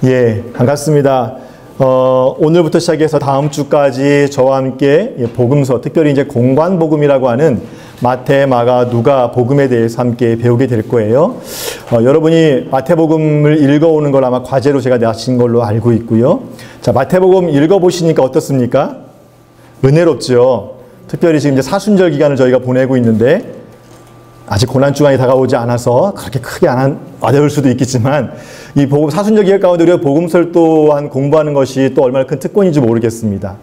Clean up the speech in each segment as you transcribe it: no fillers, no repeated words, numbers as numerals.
예, 반갑습니다. 오늘부터 시작해서 다음 주까지 저와 함께 복음서, 특별히 이제 공관복음이라고 하는 마태, 마가, 누가 복음에 대해서 함께 배우게 될 거예요. 여러분이 마태복음을 읽어오는 걸 아마 과제로 제가 내신 걸로 알고 있고요. 자, 마태복음 읽어보시니까 어떻습니까? 은혜롭죠. 특별히 지금 이제 사순절 기간을 저희가 보내고 있는데 아직 고난주간이 다가오지 않아서 그렇게 크게 안 와닿을 수도 있겠지만 이 복음 사순절 기간 가운데 우리가 복음서를 또한 공부하는 것이 또 얼마나 큰 특권인지 모르겠습니다.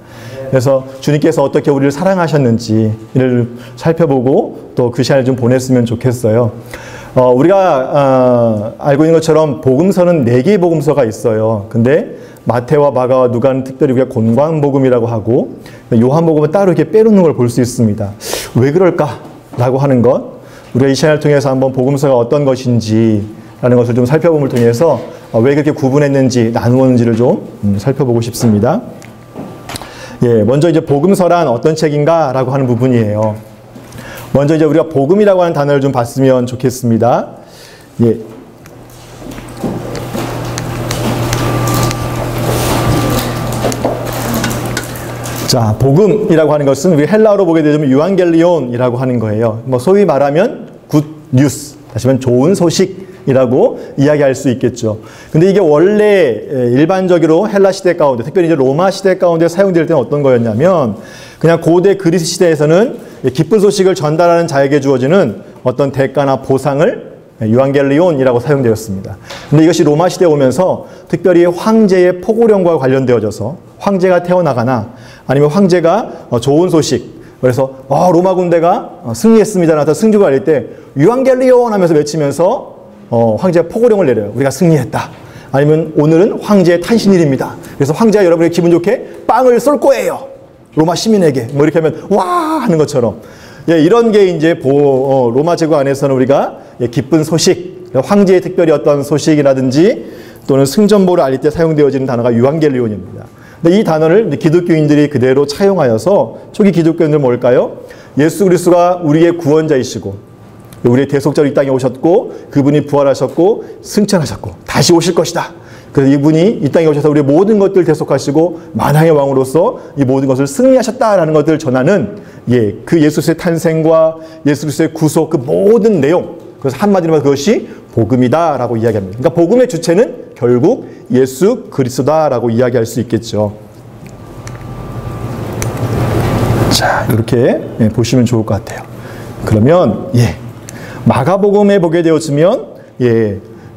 그래서 주님께서 어떻게 우리를 사랑하셨는지를 살펴보고 또 그 시간을 좀 보냈으면 좋겠어요. 우리가 알고 있는 것처럼 복음서는 4개의 복음서가 있어요. 근데 마태와 마가와 누가는 특별히 우리가 공관복음이라고 하고 요한복음은 따로 이렇게 빼놓는 걸 볼 수 있습니다. 왜 그럴까라고 하는 것, 우리가 이 시간을 통해서 한번 복음서가 어떤 것인지라는 것을 좀 살펴봄을 통해서 왜 그렇게 구분했는지 나누었는지를 좀 살펴보고 싶습니다. 예, 먼저 이제 복음서란 어떤 책인가라고 하는 부분이에요. 먼저 이제 우리가 복음이라고 하는 단어를 좀 봤으면 좋겠습니다. 예. 자, 복음이라고 하는 것은 우리 헬라어로 보게 되면 유앙겔리온이라고 하는 거예요. 뭐 소위 말하면 굿 뉴스, 다시 말하면 좋은 소식이라고 이야기할 수 있겠죠. 근데 이게 원래 일반적으로 헬라 시대 가운데, 특별히 이제 로마 시대 가운데 사용될 때는 어떤 거였냐면 그냥 고대 그리스 시대에서는 기쁜 소식을 전달하는 자에게 주어지는 어떤 대가나 보상을 유앙겔리온이라고 사용되었습니다. 근데 이것이 로마 시대에 오면서 특별히 황제의 포고령과 관련되어져서 황제가 태어나거나 아니면 황제가 좋은 소식, 그래서 로마 군대가 승리했습니다라는 승주가 알릴 때 유앙겔리온 하면서 외치면서 황제가 포고령을 내려요. 우리가 승리했다. 아니면 오늘은 황제의 탄신일입니다. 그래서 황제가 여러분의 기분 좋게 빵을 쏠 거예요. 로마 시민에게. 뭐 이렇게 하면 와 하는 것처럼. 예, 이런 게 이제 로마 제국 안에서는 우리가 기쁜 소식, 황제의 특별히 어떤 소식이라든지 또는 승전보를 알릴 때 사용되어지는 단어가 유앙겔리온입니다. 근데 이 단어를 기독교인들이 그대로 차용하여서 초기 기독교인들은 뭘까요? 예수 그리스도가 우리의 구원자이시고 우리의 대속자로 이 땅에 오셨고 그분이 부활하셨고 승천하셨고 다시 오실 것이다. 그래서 이분이 이 땅에 오셔서 우리의 모든 것들을 대속하시고 만왕의 왕으로서 이 모든 것을 승리하셨다라는 것들을 전하는 그 예수 그리스도의 탄생과 예수 그리스도의 구속 그 모든 내용, 그래서 한마디로 말하면 그것이 복음이다라고 이야기합니다. 그러니까 복음의 주체는 결국 예수 그리스도다라고 이야기할 수 있겠죠. 자, 이렇게 보시면 좋을 것 같아요. 그러면 마가복음에 보게 되어지면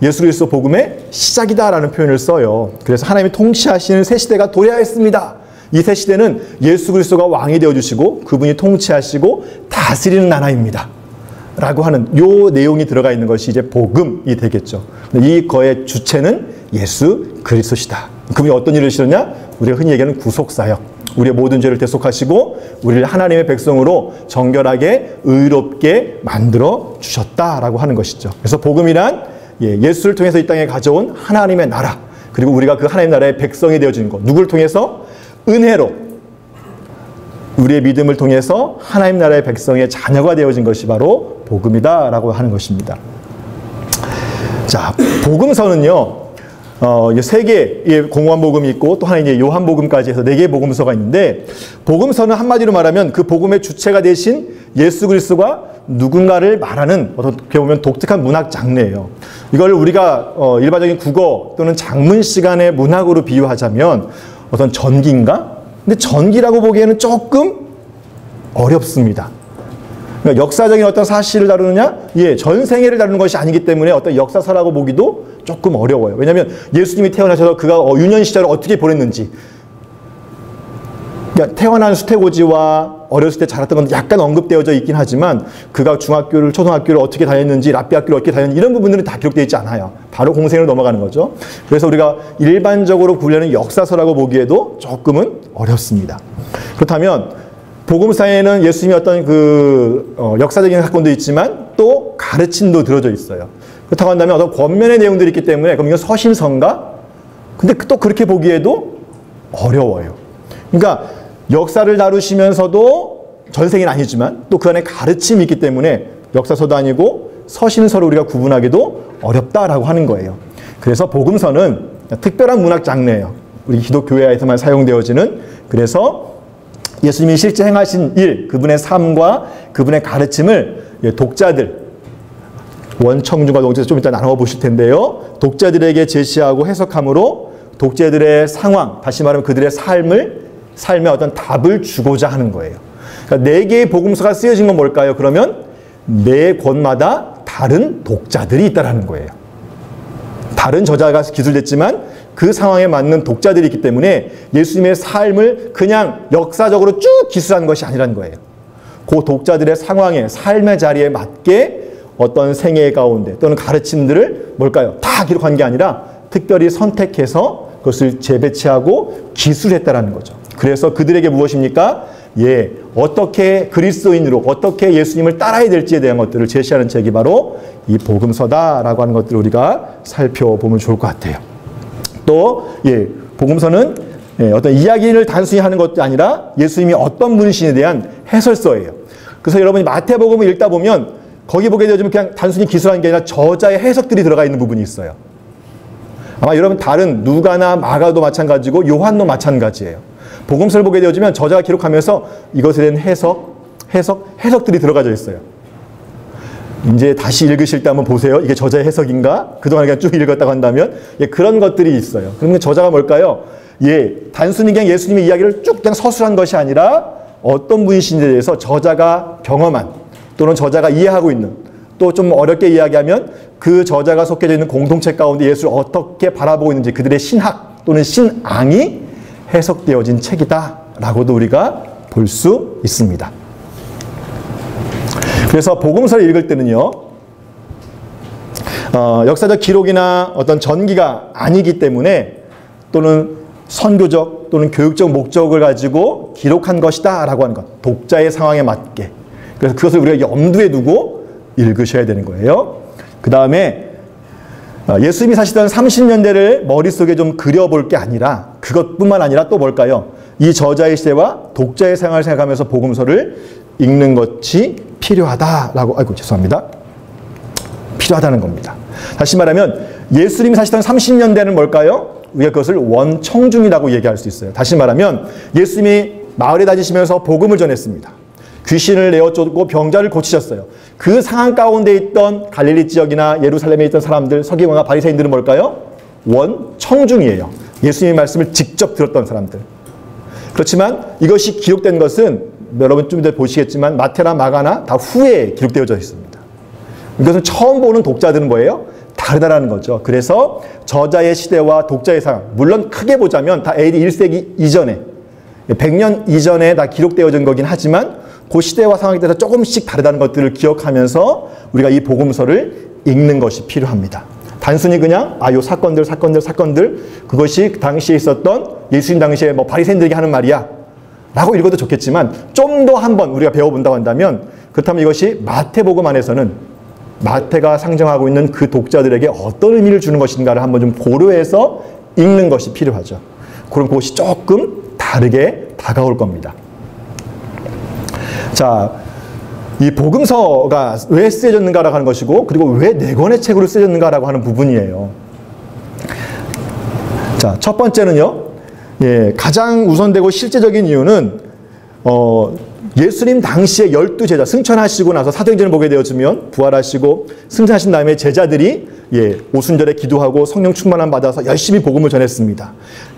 예수 그리스도 복음의 시작이다라는 표현을 써요. 그래서 하나님이 통치하시는 새 시대가 도래하였습니다. 이 새 시대는 예수 그리스도가 왕이 되어주시고 그분이 통치하시고 다스리는 나라입니다. 라고 하는 요 내용이 들어가 있는 것이 이제 복음이 되겠죠. 이 거의 주체는 예수 그리스도시다. 그분이 어떤 일을 하시느냐? 우리가 흔히 얘기하는 구속사역. 우리의 모든 죄를 대속하시고 우리를 하나님의 백성으로 정결하게 의롭게 만들어 주셨다라고 하는 것이죠. 그래서 복음이란 예수를 통해서 이 땅에 가져온 하나님의 나라, 그리고 우리가 그 하나님의 나라의 백성이 되어지는 것. 누구를 통해서? 은혜로 우리의 믿음을 통해서 하나님 나라의 백성의 자녀가 되어진 것이 바로 복음이다라고 하는 것입니다. 자, 복음서는요, 3개의 공관복음이 있고 또 하나 이제 요한복음까지 해서 4개의 복음서가 있는데, 복음서는 한마디로 말하면 그 복음의 주체가 되신 예수 그리스도가 누군가를 말하는 어떻게 보면 독특한 문학 장르예요. 이걸 우리가 일반적인 국어 또는 작문 시간의 문학으로 비유하자면 어떤 전기인가? 근데 전기라고 보기에는 조금 어렵습니다. 그러니까 역사적인 어떤 사실을 다루느냐? 전 생애를 다루는 것이 아니기 때문에 어떤 역사서라고 보기도 조금 어려워요. 왜냐하면 예수님이 태어나셔서 그가 유년 시절을 어떻게 보냈는지, 그러니까 태어난 수태고지와 어렸을 때 자랐던 건 약간 언급되어져 있긴 하지만 그가 중학교를, 초등학교를 어떻게 다녔는지, 랍비 학교를 어떻게 다녔는지 이런 부분들은 다 기록되어 있지 않아요. 바로 공생으로 넘어가는 거죠. 그래서 우리가 일반적으로 분류하는 역사서라고 보기에도 조금은 어렵습니다. 그렇다면 복음사에는 예수님의 어떤 역사적인 사건도 있지만 또 가르침도 들어져 있어요. 그렇다고 한다면 어떤 권면의 내용들이 있기 때문에 그럼 이건 서신서인가? 근데 또 그렇게 보기에도 어려워요. 그러니까 역사를 다루시면서도 전생은 아니지만 또 그 안에 가르침이 있기 때문에 역사서도 아니고 서신서로 우리가 구분하기도 어렵다라고 하는 거예요. 그래서 복음서는 특별한 문학 장르예요. 우리 기독교회에서만 사용되어지는. 그래서 예수님이 실제 행하신 일, 그분의 삶과 그분의 가르침을 독자들, 원청중과 농지에서 좀 이따 나눠 보실 텐데요. 독자들에게 제시하고 해석함으로 독자들의 상황, 다시 말하면 그들의 삶의 어떤 답을 주고자 하는 거예요. 그러니까 4개의 복음서가 쓰여진 건 뭘까요? 그러면 4권마다 다른 독자들이 있다는 거예요. 다른 저자가 기술됐지만 그 상황에 맞는 독자들이 있기 때문에 예수님의 삶을 그냥 역사적으로 쭉 기술한 것이 아니라는 거예요. 그 독자들의 상황에, 삶의 자리에 맞게 어떤 생애 가운데 또는 가르침들을 뭘까요? 다 기록한 게 아니라 특별히 선택해서 그것을 재배치하고 기술했다라는 거죠. 그래서 그들에게 무엇입니까? 어떻게 그리스도인으로 어떻게 예수님을 따라야 될지에 대한 것들을 제시하는 책이 바로 이 복음서다라고 하는 것들을 우리가 살펴보면 좋을 것 같아요. 또 복음서는 어떤 이야기를 단순히 하는 것도 아니라 예수님이 어떤 분이신에 대한 해설서예요. 그래서 여러분이 마태복음을 읽다 보면 거기 보게 되면 그냥 단순히 기술한 게 아니라 저자의 해석들이 들어가 있는 부분이 있어요. 아마 여러분 다른 누가나 마가도 마찬가지고 요한도 마찬가지예요. 복음서를 보게 되어지면 저자가 기록하면서 이것에 대한 해석들이 들어가져 있어요. 이제 다시 읽으실 때 한번 보세요. 이게 저자의 해석인가? 그동안 그냥 쭉 읽었다고 한다면 그런 것들이 있어요. 그러면 저자가 뭘까요? 단순히 그냥 예수님의 이야기를 쭉 그냥 서술한 것이 아니라 어떤 분이신지에 대해서 저자가 경험한 또는 저자가 이해하고 있는 또 좀 어렵게 이야기하면 그 저자가 속해져 있는 공동체 가운데 예수를 어떻게 바라보고 있는지 그들의 신학 또는 신앙이 해석되어진 책이다라고도 우리가 볼 수 있습니다. 그래서 복음서를 읽을 때는요, 역사적 기록이나 어떤 전기가 아니기 때문에 또는 선교적 또는 교육적 목적을 가지고 기록한 것이다 라고 하는 것, 독자의 상황에 맞게. 그래서 그것을 우리가 염두에 두고 읽으셔야 되는 거예요. 그 다음에 예수님이 사시던 30년대를 머릿속에 좀 그려볼 게 아니라 그것뿐만 아니라 또 뭘까요? 이 저자의 시대와 독자의 생활을 생각하면서 복음서를 읽는 것이 필요하다라고, 필요하다는 겁니다. 다시 말하면 예수님이 사시던 30년대는 뭘까요? 우리가 그것을 원청중이라고 얘기할 수 있어요. 다시 말하면 예수님이 마을에 다니시면서 복음을 전했습니다. 귀신을 내어쫓고 병자를 고치셨어요. 그 상황 가운데 있던 갈릴리 지역이나 예루살렘에 있던 사람들, 서기관과 바리새인들은 뭘까요? 원청중이에요. 예수님의 말씀을 직접 들었던 사람들. 그렇지만 이것이 기록된 것은 여러분 좀 이따 보시겠지만 마태나 마가나 다 후에 기록되어져 있습니다. 이것은 처음 보는 독자들은 뭐예요? 다르다라는 거죠. 그래서 저자의 시대와 독자의 상황, 물론 크게 보자면 다 AD 1세기 이전에 100년 이전에 다 기록되어진 거긴 하지만 그 시대와 상황에 따라서 조금씩 다르다는 것들을 기억하면서 우리가 이 복음서를 읽는 것이 필요합니다. 단순히 그냥 요 사건들 그것이 당시에 있었던 예수님 당시에 뭐 바리새인들에게 하는 말이야 라고 읽어도 좋겠지만 좀 더 한번 우리가 배워본다고 한다면 그렇다면 이것이 마태복음 안에서는 마태가 상정하고 있는 그 독자들에게 어떤 의미를 주는 것인가를 한번 좀 고려해서 읽는 것이 필요하죠. 그럼 그것이 조금 다르게 다가올 겁니다. 자, 이 복음서가 왜 쓰여졌는가라고 하는 것이고 그리고 왜 4권의 책으로 쓰여졌는가라고 하는 부분이에요. 자, 첫 번째는요. 가장 우선되고 실제적인 이유는 예수님 당시에 12제자 승천하시고 나서 사도행전을 보게 되어지면 부활하시고 승천하신 다음에 제자들이 오순절에 기도하고 성령 충만함 받아서 열심히 복음을 전했습니다.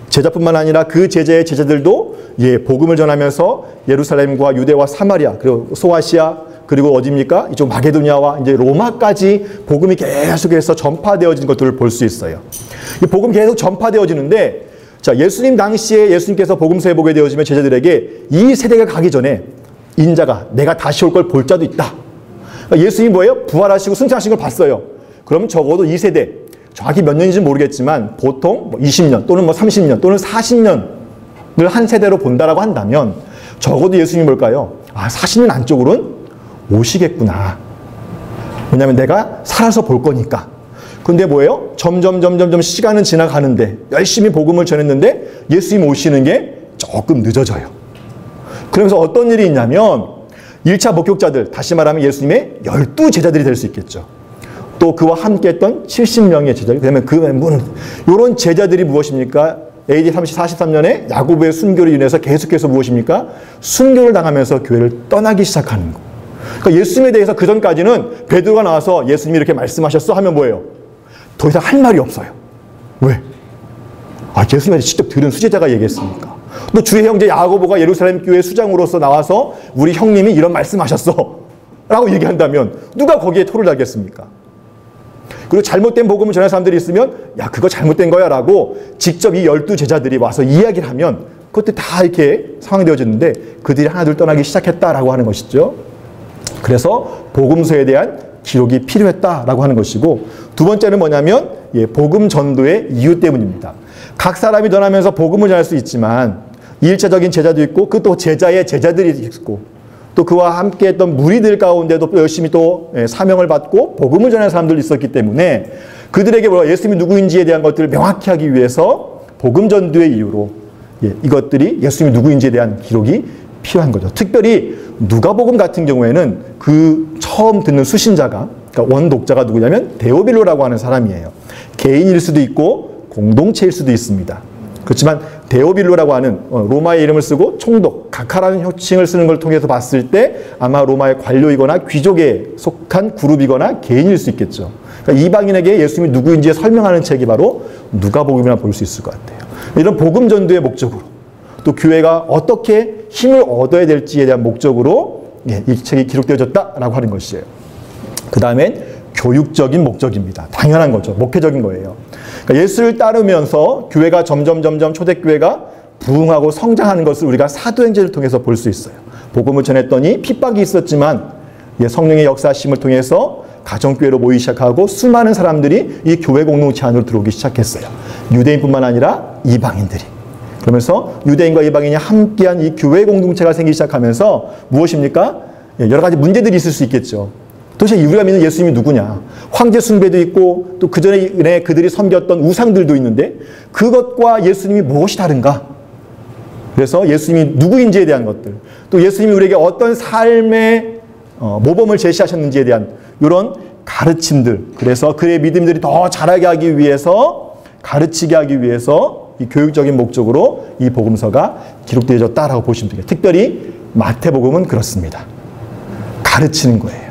제자뿐만 아니라 그 제자의 제자들도 복음을 전하면서 예루살렘과 유대와 사마리아 그리고 소아시아 그리고 어디입니까? 이쪽 마게도니아와 이제 로마까지 복음이 계속해서 전파되어진 것들을 볼 수 있어요. 이 복음 계속 전파되어지는데 자, 예수님 당시에 예수님께서 복음서에 보게 되어지면 제자들에게 이 세대가 가기 전에 인자가 내가 다시 올 걸 볼 자도 있다. 그러니까 예수님이 뭐예요? 부활하시고 승천하신 걸 봤어요. 그럼 적어도 이 세대 정확히 몇 년인지 모르겠지만 보통 20년 또는 30년 또는 40년을 한 세대로 본다라고 한다면 적어도 예수님이 뭘까요? 40년 안쪽으로는 오시겠구나. 왜냐하면 내가 살아서 볼 거니까. 근데 뭐예요? 점점 시간은 지나가는데 열심히 복음을 전했는데 예수님 오시는 게 조금 늦어져요. 그러면서 어떤 일이 있냐면 1차 목격자들, 다시 말하면 예수님의 12제자들이 될 수 있겠죠. 또 그와 함께 했던 70명의 제자들, 그 다음에 그 문, 이런 제자들이 무엇입니까? AD 43년에 야고보의 순교로 인해서 계속해서 무엇입니까? 순교를 당하면서 교회를 떠나기 시작하는 거. 그러니까 예수님에 대해서 그 전까지는 베드로가 나와서 예수님이 이렇게 말씀하셨어 하면 뭐예요? 더 이상 할 말이 없어요. 왜? 예수님한테 직접 들은 수제자가 얘기했으니까. 또 주의 형제 야고보가 예루살렘 교회 수장으로서 나와서 우리 형님이 이런 말씀하셨어 라고 얘기한다면 누가 거기에 토를 달겠습니까? 그리고 잘못된 복음을 전하는 사람들이 있으면 야 그거 잘못된 거야 라고 직접 이 12제자들이 와서 이야기를 하면 그것도 다 이렇게 상황되어졌는데 그들이 하나둘 떠나기 시작했다라고 하는 것이죠. 그래서 복음서에 대한 기록이 필요했다라고 하는 것이고, 두 번째는 뭐냐면 복음 전도의 이유 때문입니다. 각 사람이 떠나면서 복음을 전할 수 있지만 일차적인 제자도 있고 그 또 제자의 제자들이 있고 또 그와 함께 했던 무리들 가운데도 열심히 또 사명을 받고 복음을 전하는 사람들이 있었기 때문에 그들에게 예수님이 누구인지에 대한 것들을 명확히 하기 위해서 복음 전도의 이유로 이것들이 예수님이 누구인지에 대한 기록이 필요한 거죠. 특별히 누가복음 같은 경우에는 그 처음 듣는 수신자가, 그러니까 원독자가 누구냐면 데오빌로라고 하는 사람이에요. 개인일 수도 있고 공동체일 수도 있습니다. 그렇지만 데오빌로라고 하는 로마의 이름을 쓰고 총독, 각하라는 호칭을 쓰는 걸 통해서 봤을 때 아마 로마의 관료이거나 귀족에 속한 그룹이거나 개인일 수 있겠죠. 그러니까 이방인에게 예수님이 누구인지 설명하는 책이 바로 누가복음이라 볼 수 있을 것 같아요. 이런 복음 전도의 목적으로 또 교회가 어떻게 힘을 얻어야 될지에 대한 목적으로 이 책이 기록되어졌다라고 하는 것이에요. 그 다음엔 교육적인 목적입니다. 당연한 거죠. 목회적인 거예요. 그러니까 예수를 따르면서 교회가 점점 초대교회가 부흥하고 성장하는 것을 우리가 사도행전을 통해서 볼 수 있어요. 복음을 전했더니 핍박이 있었지만 성령의 역사심을 통해서 가정교회로 모이기 시작하고 수많은 사람들이 이 교회 공동체 안으로 들어오기 시작했어요. 유대인뿐만 아니라 이방인들이. 그러면서 유대인과 이방인이 함께한 이 교회 공동체가 생기기 시작하면서 무엇입니까? 여러 가지 문제들이 있을 수 있겠죠. 도대체 우리가 믿는 예수님이 누구냐? 황제 숭배도 있고 또 그전에 그들이 섬겼던 우상들도 있는데 그것과 예수님이 무엇이 다른가? 그래서 예수님이 누구인지에 대한 것들, 또 예수님이 우리에게 어떤 삶의 모범을 제시하셨는지에 대한 이런 가르침들, 그래서 그의 믿음들이 더 자라게 하기 위해서, 가르치게 하기 위해서 이 교육적인 목적으로 이 복음서가 기록되어졌다라고 보시면 되겠습니다. 특별히 마태복음은 그렇습니다. 가르치는 거예요.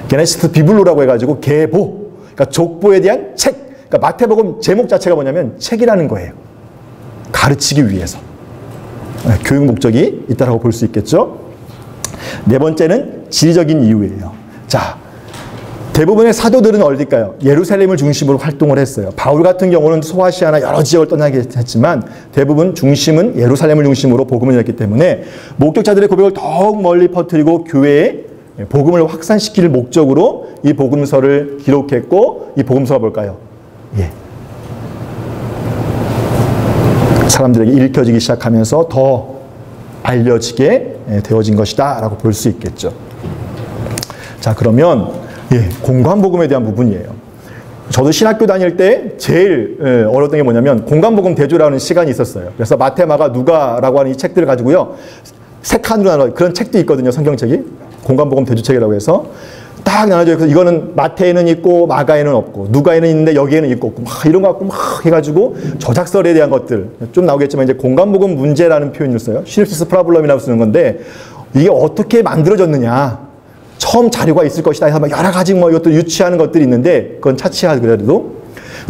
게네시스 비블로라고 해가지고 계보, 그러니까 족보에 대한 책. 그러니까 마태복음 제목 자체가 뭐냐면 책이라는 거예요. 가르치기 위해서. 교육 목적이 있다라고 볼 수 있겠죠. 네 번째는 지리적인 이유예요. 자, 대부분의 사도들은 어딜까요? 예루살렘을 중심으로 활동을 했어요. 바울 같은 경우는 소아시아나 여러 지역을 떠나게 했지만 대부분 중심은 예루살렘을 중심으로 복음을 전했기 때문에 목격자들의 고백을 더욱 멀리 퍼뜨리고 교회에 복음을 확산시킬 목적으로 이 복음서를 기록했고, 이 복음서가 뭘까요? 사람들에게 읽혀지기 시작하면서 더 알려지게 되어진 것이다 라고 볼 수 있겠죠. 자, 그러면 공관복음에 대한 부분이에요. 저도 신학교 다닐 때 제일 어려웠던 게 뭐냐면 공관복음 대조라는 시간이 있었어요. 그래서 마태, 마가, 누가라고 하는 이 책들을 가지고요, 세 칸으로 나눠, 그런 책도 있거든요. 성경책이 공관복음 대조책이라고 해서 딱 나눠져 있어서 이거는 마태에는 있고 마가에는 없고 누가에는 있는데 여기에는 있고 없고 막 이런 거 갖고 막 해가지고 저작설에 대한 것들 좀 나오겠지만 이제 공관복음 문제라는 표현을 써요. 시놉시스 프라블럼이라고 쓰는 건데 이게 어떻게 만들어졌느냐, 처음 자료가 있을 것이다 해서 막 여러 가지 이것들 유추하는 것들이 있는데 그건 차치하더라도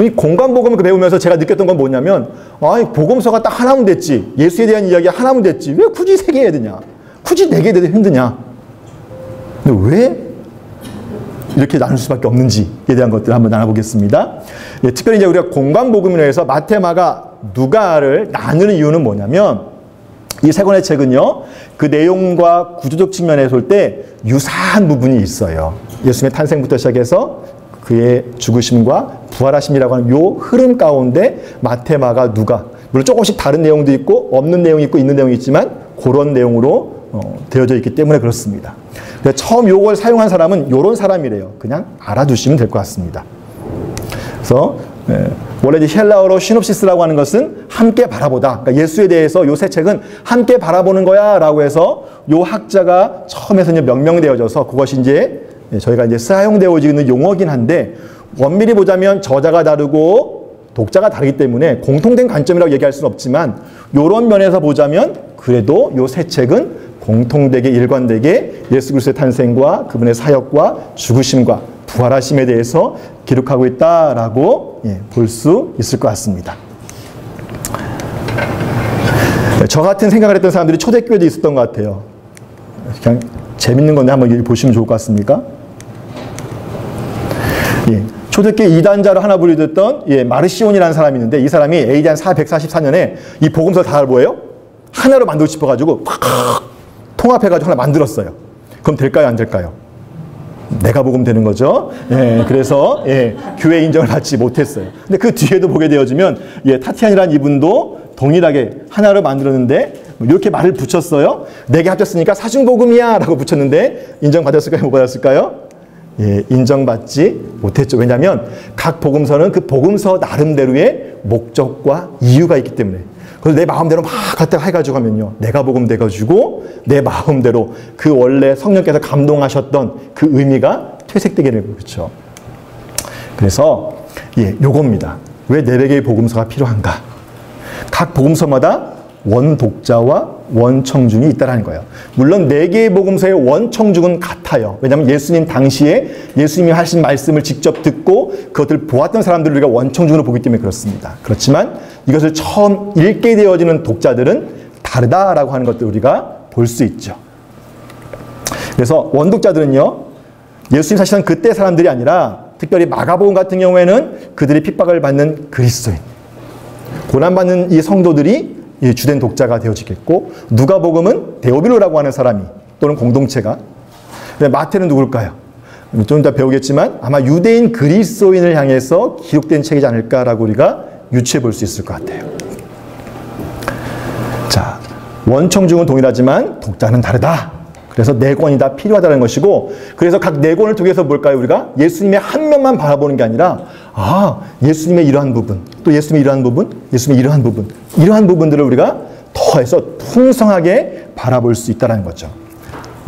이 공관복음을 배우면서 제가 느꼈던 건 뭐냐면 복음서가 딱 하나면 됐지, 예수에 대한 이야기가 하나면 됐지, 왜 굳이 3개 해야 되냐, 굳이 4개 해도 힘드냐, 근데 왜 이렇게 나눌 수밖에 없는지에 대한 것들을 한번 나눠보겠습니다. 특별히 이제 우리가 공관복음으로 해서 마태, 마가, 누가를 나누는 이유는 뭐냐면 이 세 권의 책은요, 그 내용과 구조적 측면에서 볼 때 유사한 부분이 있어요. 예수님의 탄생부터 시작해서 그의 죽으심과 부활하심이라고 하는 요 흐름 가운데 마태, 마가, 누가, 물론 조금씩 다른 내용도 있고 없는 내용이 있고 있는 내용이 있지만 그런 내용으로 되어져 있기 때문에 그렇습니다. 처음 요걸 사용한 사람은 요런 사람이래요. 그냥 알아두시면 될 것 같습니다. 그래서 원래 이제 헬라어로 시놉시스라고 하는 것은 함께 바라보다. 그러니까 예수에 대해서 요 세 책은 함께 바라보는 거야 라고 해서 요 학자가 처음에서 이제 명명되어져서 그것이 이제 저희가 이제 사용되어지고 있는 용어긴 한데 엄밀히 보자면 저자가 다르고 독자가 다르기 때문에 공통된 관점이라고 얘기할 수는 없지만 이런 면에서 보자면 그래도 이 세 책은 공통되게 일관되게 예수 그리스도의 탄생과 그분의 사역과 죽으심과 부활하심에 대해서 기록하고 있다라고 볼 수 있을 것 같습니다. 저 같은 생각을 했던 사람들이 초대교회도 있었던 것 같아요. 그냥 재밌는 건데 한번 보시면 좋을 것 같습니까? 초대교회 이단자로 하나 분류됐던 마르시온이라는 사람이 있는데 이 사람이 AD 한 144년에 이 복음서 다 뭐예요? 하나로 만들고 싶어가지고 팍 통합해가지고 하나 만들었어요. 그럼 될까요? 안 될까요? 내가 복음 되는 거죠. 그래서 교회 인정을 받지 못했어요. 근데 그 뒤에도 보게 되어지면 타티안이라는 이분도 동일하게 하나로 만들었는데 이렇게 말을 붙였어요. 내게 합쳤으니까 사중복음이야 라고 붙였는데 인정받았을까요? 못 받았을까요? 인정받지 못했죠. 왜냐하면 각 복음서는 그 복음서 나름대로의 목적과 이유가 있기 때문에. 그래서 내 마음대로 막 갖다 해가지고 하면요. 내가 복음 돼가지고 내 마음대로 그 원래 성령께서 감동하셨던 그 의미가 퇴색되게 되는 거죠. 그래서 요겁니다. 왜 4개의 복음서가 필요한가? 각 복음서마다 원독자와 원청중이 있다는 거예요. 물론 4개의 복음서의 원청중은 같아요. 왜냐하면 예수님 당시에 예수님이 하신 말씀을 직접 듣고 그것을 보았던 사람들을 우리가 원청중으로 보기 때문에 그렇습니다. 그렇지만 이것을 처음 읽게 되어지는 독자들은 다르다라고 하는 것들 우리가 볼 수 있죠. 그래서 원독자들은요. 예수님 사실은 그때 사람들이 아니라 특별히 마가복음 같은 경우에는 그들이 핍박을 받는 그리스도인, 고난받는 이 성도들이 주된 독자가 되어지겠고 누가복음은 데오빌로라고 하는 사람이 또는 공동체가, 마태는 누굴까요? 좀 이따 배우겠지만 아마 유대인 그리스도인을 향해서 기록된 책이지 않을까라고 우리가 유추해 볼 수 있을 것 같아요. 자, 원청중은 동일하지만 독자는 다르다. 그래서 4권이 다 필요하다는 것이고, 그래서 각 4권을 통해서 뭘까요? 우리가 예수님의 한 면만 바라보는 게 아니라 예수님의 이러한 부분, 또 예수님의 이러한 부분, 예수님의 이러한 부분, 이러한 부분들을 우리가 더해서 풍성하게 바라볼 수 있다는 거죠.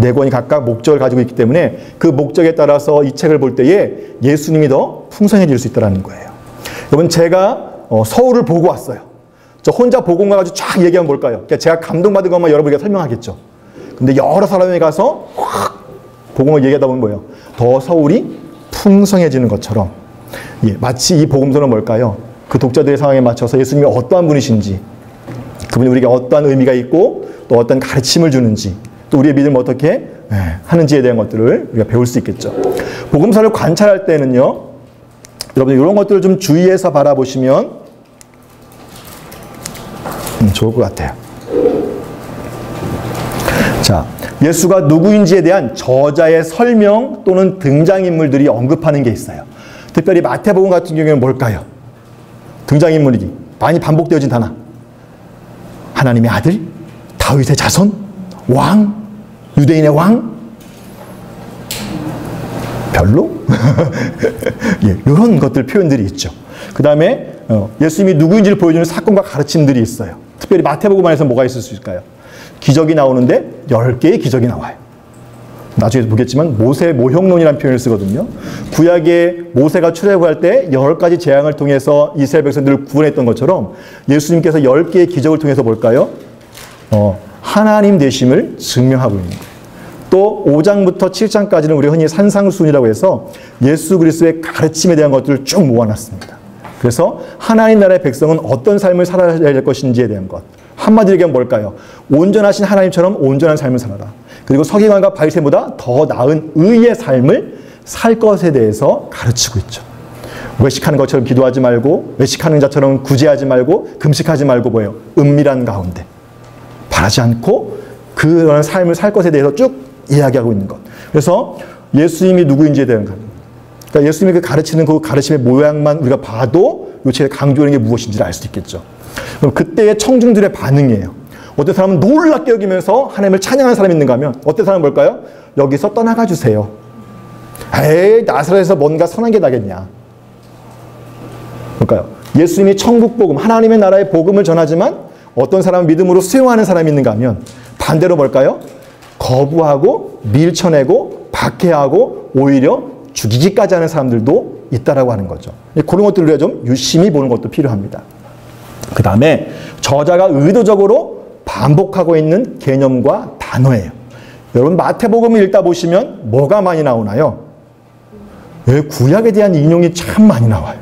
4권이 각각 목적을 가지고 있기 때문에 그 목적에 따라서 이 책을 볼 때에 예수님이 더 풍성해질 수 있다는 거예요. 여러분, 제가 서울을 보고 왔어요. 저 혼자 복음 가가지고 쫙 얘기하면 뭘까요? 제가 감동받은 것만 여러분에게 설명하겠죠. 근데 여러 사람이 가서 확 복음을 얘기하다 보면 뭐예요? 더 서울이 풍성해지는 것처럼 마치 이 복음서는 뭘까요? 그 독자들의 상황에 맞춰서 예수님이 어떠한 분이신지, 그분이 우리에게 어떠한 의미가 있고 또 어떤 가르침을 주는지, 또 우리의 믿음을 어떻게 하는지에 대한 것들을 우리가 배울 수 있겠죠. 복음서를 관찰할 때는요, 여러분 이런 것들을 좀 주의해서 바라보시면 좋을 것 같아요. 자, 예수가 누구인지에 대한 저자의 설명 또는 등장인물들이 언급하는 게 있어요. 특별히 마태복음 같은 경우에는 뭘까요? 등장인물이 많이 반복되어진 단어. 하나님의 아들, 다윗의 자손, 왕, 유대인의 왕. 별로? 이런 것들 표현들이 있죠. 그 다음에 예수님이 누구인지를 보여주는 사건과 가르침들이 있어요. 특별히 마태복음 안에서 뭐가 있을 수 있을까요? 기적이 나오는데 10개의 기적이 나와요. 나중에 보겠지만 모세 모형론이라는 표현을 쓰거든요. 구약에 모세가 출애굽할 때 10가지 재앙을 통해서 이스라엘 백성들을 구원했던 것처럼 예수님께서 10개의 기적을 통해서 뭘까요? 하나님 되심을 증명하고 있는 거예요. 또 5장부터 7장까지는 우리가 흔히 산상수훈이라고 해서 예수 그리스도의 가르침에 대한 것들을 쭉 모아놨습니다. 그래서 하나님 나라의 백성은 어떤 삶을 살아야 될 것인지에 대한 것. 한마디로 얘기하면 뭘까요? 온전하신 하나님처럼 온전한 삶을 살아라. 그리고 서기관과 바리새인보다 더 나은 의의 삶을 살 것에 대해서 가르치고 있죠. 외식하는 것처럼 기도하지 말고, 외식하는 자처럼 구제하지 말고, 금식하지 말고 뭐예요? 은밀한 가운데 바라지 않고 그런 삶을 살 것에 대해서 쭉 이야기하고 있는 것. 그래서 예수님이 누구인지에 대한 것. 그러니까 예수님이 그 가르치는 그 가르침의 모양만 우리가 봐도 이 책에 강조하는 게 무엇인지를 알 수 있겠죠. 그럼 그때의 청중들의 반응이에요. 어떤 사람은 놀랍게 여기면서 하나님을 찬양하는 사람이 있는가 하면 어떤 사람은 뭘까요? 여기서 떠나가 주세요. 에이, 나사렛에서 뭔가 선한 게 나겠냐. 뭘까요? 예수님이 천국 복음, 하나님의 나라의 복음을 전하지만 어떤 사람은 믿음으로 수용하는 사람이 있는가 하면 반대로 뭘까요? 거부하고 밀쳐내고 박해하고 오히려 죽이기까지 하는 사람들도 있다라고 하는 거죠. 그런 것들을 우리가 좀 유심히 보는 것도 필요합니다. 그 다음에 저자가 의도적으로 반복하고 있는 개념과 단어예요. 여러분 마태복음을 읽다 보시면 뭐가 많이 나오나요? 구약에 대한 인용이 참 많이 나와요.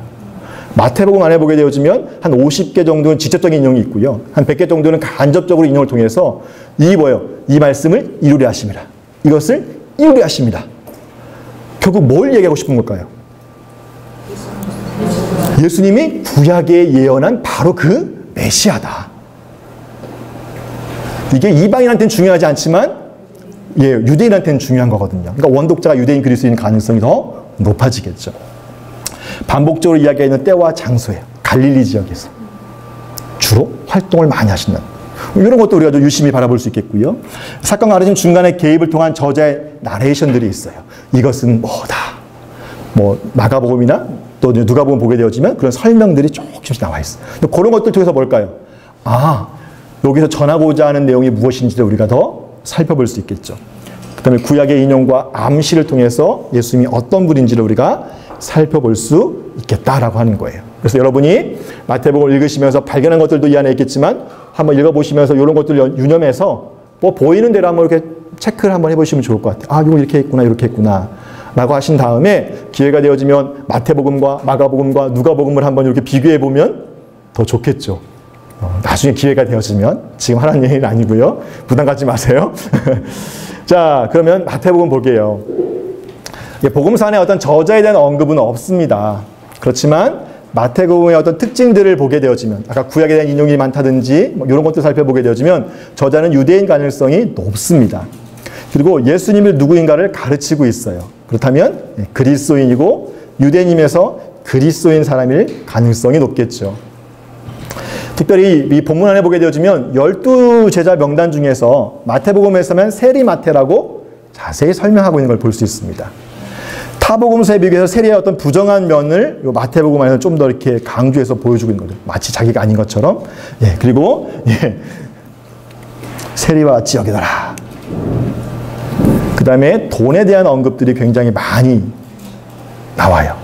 마태복음 안에 보게 되어지면 한 50개 정도는 직접적인 인용이 있고요. 한 100개 정도는 간접적으로 인용을 통해서 이 말씀을 이루려 하심이라. 이것을 이루려 하십니다. 결국 뭘 얘기하고 싶은 걸까요? 예수님이 구약에 예언한 바로 그 메시아다. 이게 이방인한테는 중요하지 않지만 유대인한테는 중요한 거거든요. 그러니까 원독자가 유대인 그리스도인 가능성이 더 높아지겠죠. 반복적으로 이야기하는 때와 장소예요. 갈릴리 지역에서 주로 활동을 많이 하신다. 이런 것도 우리가 좀 유심히 바라볼 수 있겠고요. 사건과 알려진 중간에 개입을 통한 저자의 나레이션들이 있어요. 이것은 뭐다. 마가복음이나 또 누가복음 보게 되어지면 그런 설명들이 조금씩 나와 있어요. 그런 것들 통해서 뭘까요? 여기서 전하고자 하는 내용이 무엇인지를 우리가 더 살펴볼 수 있겠죠. 그 다음에 구약의 인용과 암시를 통해서 예수님이 어떤 분인지를 우리가 살펴볼 수 있겠다라고 하는 거예요. 그래서 여러분이 마태복음을 읽으시면서 발견한 것들도 이 안에 있겠지만 한번 읽어보시면서 이런 것들을 유념해서 보이는 대로 한번 이렇게 체크를 한번 해보시면 좋을 것 같아요. 이거 이렇게 했구나, 이렇게 했구나 라고 하신 다음에 기회가 되어지면 마태복음과 마가복음과 누가복음을 한번 이렇게 비교해보면 더 좋겠죠. 나중에 기회가 되어지면, 지금 하라는 얘기는 아니고요. 부담 갖지 마세요. 자, 그러면 마태복음 볼게요. 복음서 안에 어떤 저자에 대한 언급은 없습니다. 그렇지만 마태복음의 어떤 특징들을 보게 되어지면, 아까 구약에 대한 인용이 많다든지 이런 것들 살펴보게 되어지면 저자는 유대인 가능성이 높습니다. 그리고 예수님이 누구인가를 가르치고 있어요. 그렇다면 그리스도인이고 유대인임에서 그리스도인 사람일 가능성이 높겠죠. 특별히 이 본문 안에 보게 되어지면 12제자 명단 중에서 마태복음에서만 세리마태라고 자세히 설명하고 있는 걸 볼 수 있습니다. 타복음서에 비교해서 세리의 어떤 부정한 면을 마태복음 안에서 좀 더 이렇게 강조해서 보여주고 있는 거죠. 마치 자기가 아닌 것처럼. 그리고 세리와 같이 여기더라. 그 다음에 돈에 대한 언급들이 굉장히 많이 나와요.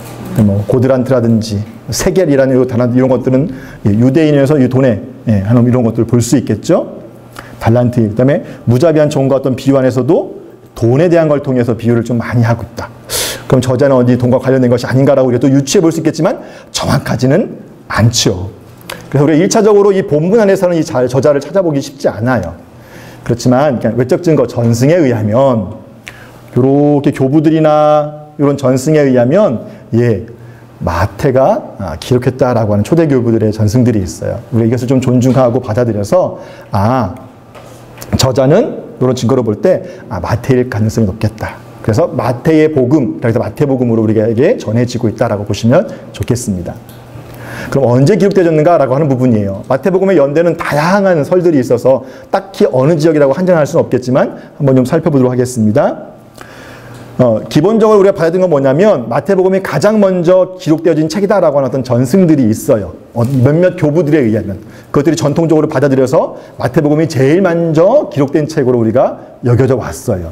고드란트라든지 세겔이라는 단어, 이런 것들은 유대인에서 이 돈에 하는 이런 것들을 볼 수 있겠죠. 달란트, 그 다음에 무자비한 종과 어떤 비유 안에서도 돈에 대한 걸 통해서 비유를 좀 많이 하고 있다. 그럼 저자는 어디 돈과 관련된 것이 아닌가라고 우리가 또 유추해 볼 수 있겠지만 정확하지는 않죠. 그래서 우리가 1차적으로 이 본문 안에서는 이 저자를 찾아보기 쉽지 않아요. 그렇지만 그냥 외적 증거 전승에 의하면 이렇게 교부들이나 이런 전승에 의하면 마태가 기록했다라고 하는 초대교부들의 전승들이 있어요. 우리가 이것을 좀 존중하고 받아들여서 저자는 이런 증거로 볼 때 마태일 가능성이 높겠다. 그래서 마태의 복음, 그래서 마태복음으로 우리에게 전해지고 있다라고 보시면 좋겠습니다. 그럼 언제 기록되었는가라고 하는 부분이에요. 마태복음의 연대는 다양한 설들이 있어서 딱히 어느 지역이라고 한정할 수는 없겠지만 한번 좀 살펴보도록 하겠습니다. 기본적으로 우리가 받아들인 건 뭐냐면 마태복음이 가장 먼저 기록되어진 책이다라고 하는 어떤 전승들이 있어요. 몇몇 교부들에 의하면. 그것들이 전통적으로 받아들여서 마태복음이 제일 먼저 기록된 책으로 우리가 여겨져 왔어요.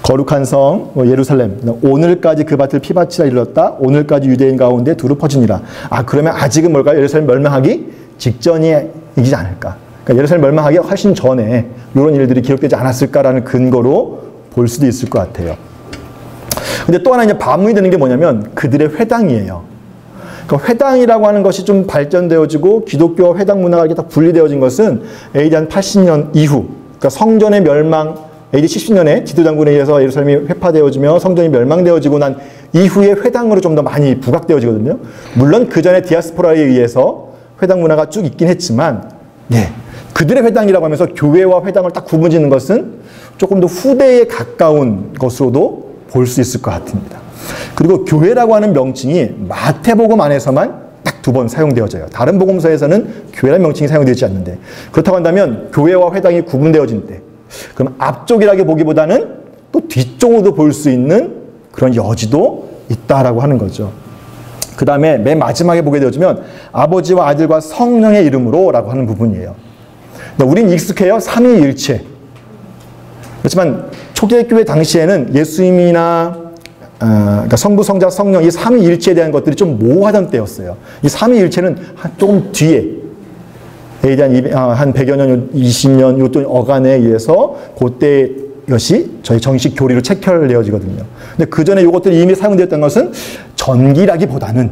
거룩한 성 예루살렘, 오늘까지 그 밭을 피밭이라 이르렀다. 오늘까지 유대인 가운데 두루 퍼지니라. 그러면 아직은 뭘까요? 예루살렘 멸망하기 직전이지 않을까. 그러니까 예루살렘 멸망하기 훨씬 전에 이런 일들이 기록되지 않았을까라는 근거로 볼 수도 있을 것 같아요. 근데 또 하나 이제 반문이 되는 게 뭐냐면 그들의 회당이에요. 그러니까 회당이라고 하는 것이 좀 발전되어지고 기독교 회당 문화가 이렇게 딱 분리되어진 것은 AD 한 80년 이후, 그러니까 성전의 멸망, AD 70년에 지도장군에 의해서 예루살렘이 회파되어지며 성전이 멸망되어지고 난 이후에 회당으로 좀 더 많이 부각되어지거든요. 물론 그 전에 디아스포라에 의해서 회당 문화가 쭉 있긴 했지만, 그들의 회당이라고 하면서 교회와 회당을 딱 구분짓는 것은 조금 더 후대에 가까운 것으로도 볼 수 있을 것 같습니다. 그리고 교회라고 하는 명칭이 마태복음 안에서만 딱 2번 사용되어져요. 다른 복음서에서는 교회라는 명칭이 사용되지 않는데, 그렇다고 한다면 교회와 회당이 구분되어진 때, 그럼 앞쪽이라고 보기보다는 또 뒤쪽으로도 볼 수 있는 그런 여지도 있다라고 하는 거죠. 그 다음에 맨 마지막에 보게 되어지면 아버지와 아들과 성령의 이름으로 라고 하는 부분이에요. 우린 익숙해요. 삼위일체. 그렇지만 초대교회 당시에는 예수님이나 그러니까 성부, 성자, 성령 이 삼위일체에 대한 것들이 좀 모호하던 때였어요. 이 삼위일체는 조금 뒤에 에 대한 한 100여 년, 20년 요또 어간에 의해서 그때 것이 저희 정식 교리로 체결되어지거든요. 근데 그 전에 이것들이 이미 사용되었던 것은 전기라기보다는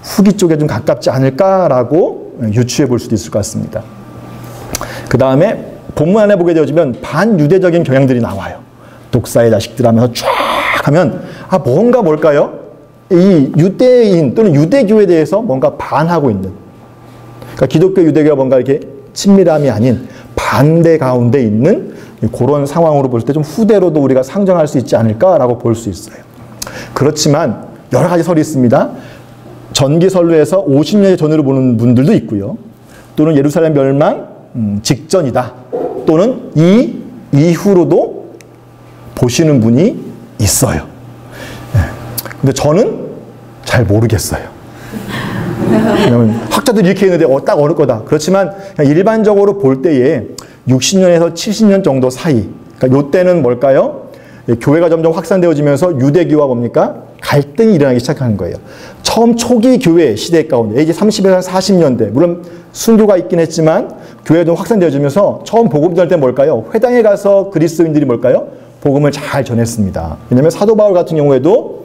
후기 쪽에 좀 가깝지 않을까라고 유추해 볼 수도 있을 것 같습니다. 그 다음에 본문 안에 보게 되어지면 반유대적인 경향들이 나와요. 독사의 자식들 하면서 쫙 하면 뭔가 뭘까요? 이 유대인 또는 유대교에 대해서 뭔가 반하고 있는, 그러니까 기독교 유대교가 뭔가 이렇게 친밀함이 아닌 반대 가운데 있는 그런 상황으로 볼 때 좀 후대로도 우리가 상정할 수 있지 않을까라고 볼 수 있어요. 그렇지만 여러 가지 설이 있습니다. 전기선로에서 50년의 전으로 보는 분들도 있고요. 또는 예루살렘 멸망 직전이다. 또는 이 이후로도 보시는 분이 있어요. 근데 저는 잘 모르겠어요. 왜냐면 학자들이 이렇게 했는데 딱 어느 거다. 그렇지만 그냥 일반적으로 볼 때에 60년에서 70년 정도 사이, 그러니까 요때는 뭘까요? 교회가 점점 확산되어지면서 유대교와 뭡니까? 갈등이 일어나기 시작하는 거예요. 처음 초기 교회 시대 가운데 AD 30에서 40년대, 물론 순교가 있긴 했지만 교회가 좀 확산되어지면서 처음 복음 전할 때 뭘까요? 회당에 가서 그리스도인들이 뭘까요? 복음을 잘 전했습니다. 왜냐하면 사도 바울 같은 경우에도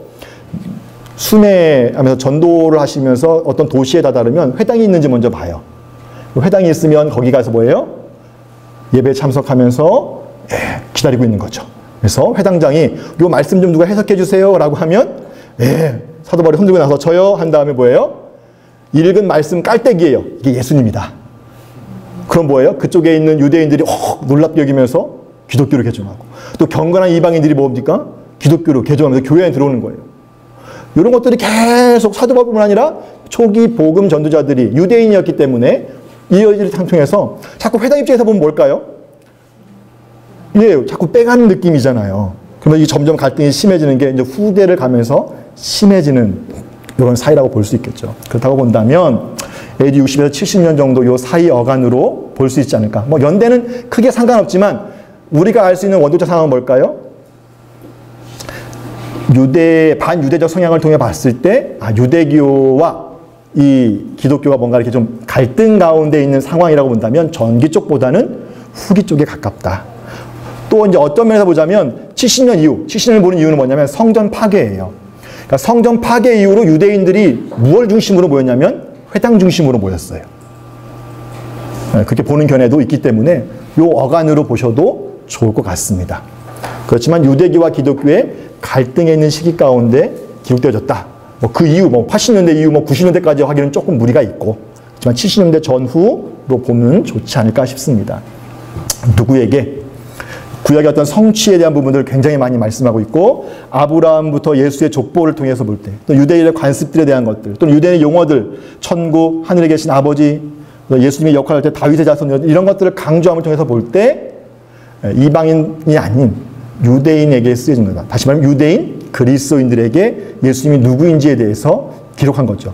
순회하면서 전도를 하시면서 어떤 도시에 다다르면 회당이 있는지 먼저 봐요. 회당이 있으면 거기 가서 뭐예요? 예배에 참석하면서 기다리고 있는 거죠. 그래서 회당장이 요 말씀 좀 누가 해석해 주세요 라고 하면 사도 바울이 흔들고 나서 저요 한 다음에 뭐예요? 읽은 말씀 깔때기예요. 이게 예수님이다. 그럼 뭐예요? 그쪽에 있는 유대인들이 놀랍게 여기면서 기독교를 개종하고, 또 경건한 이방인들이 뭡니까? 기독교로 개종하면서 교회에 들어오는 거예요. 이런 것들이 계속 사도 바울뿐만 아니라 초기 복음 전도자들이 유대인이었기 때문에 이어지를 통해서 자꾸 회당 입장에서 보면 뭘까요? 자꾸 빼가는 느낌이잖아요. 그러면 이 점점 갈등이 심해지는 게 이제 후대를 가면서 심해지는 이런 사이라고 볼 수 있겠죠. 그렇다고 본다면 AD 60에서 70년 정도 요 사이 어간으로 볼 수 있지 않을까. 뭐 연대는 크게 상관없지만 우리가 알 수 있는 원독자 상황은 뭘까요? 반유대적 성향을 통해 봤을 때 유대교와 이 기독교가 뭔가 이렇게 좀 갈등 가운데 있는 상황이라고 본다면 전기 쪽보다는 후기 쪽에 가깝다. 또 이제 어떤 면에서 보자면 70년 이후, 70년을 보는 이유는 뭐냐면 성전 파괴예요. 그러니까 성전 파괴 이후로 유대인들이 무엇 중심으로 모였냐면 회당 중심으로 모였어요. 그렇게 보는 견해도 있기 때문에 이 어간으로 보셔도 좋을 것 같습니다. 그렇지만 유대교와 기독교의 갈등에 있는 시기 가운데 기록되어졌다. 그 이후 80년대 이후 90년대까지 하기는 조금 무리가 있고, 하지만 70년대 전후로 보면 좋지 않을까 싶습니다. 누구에게? 구약의 어떤 성취에 대한 부분들을 굉장히 많이 말씀하고 있고, 아브라함부터 예수의 족보를 통해서 볼 때, 또 유대인의 관습들에 대한 것들, 또는 유대인의 용어들, 천국, 하늘에 계신 아버지, 예수님의 역할을 할 때 다윗의 자손, 이런 것들을 강조함을 통해서 볼 때 이방인이 아닌 유대인에게 쓰여진 거다. 다시 말하면 유대인, 그리스도인들에게 예수님이 누구인지에 대해서 기록한 거죠.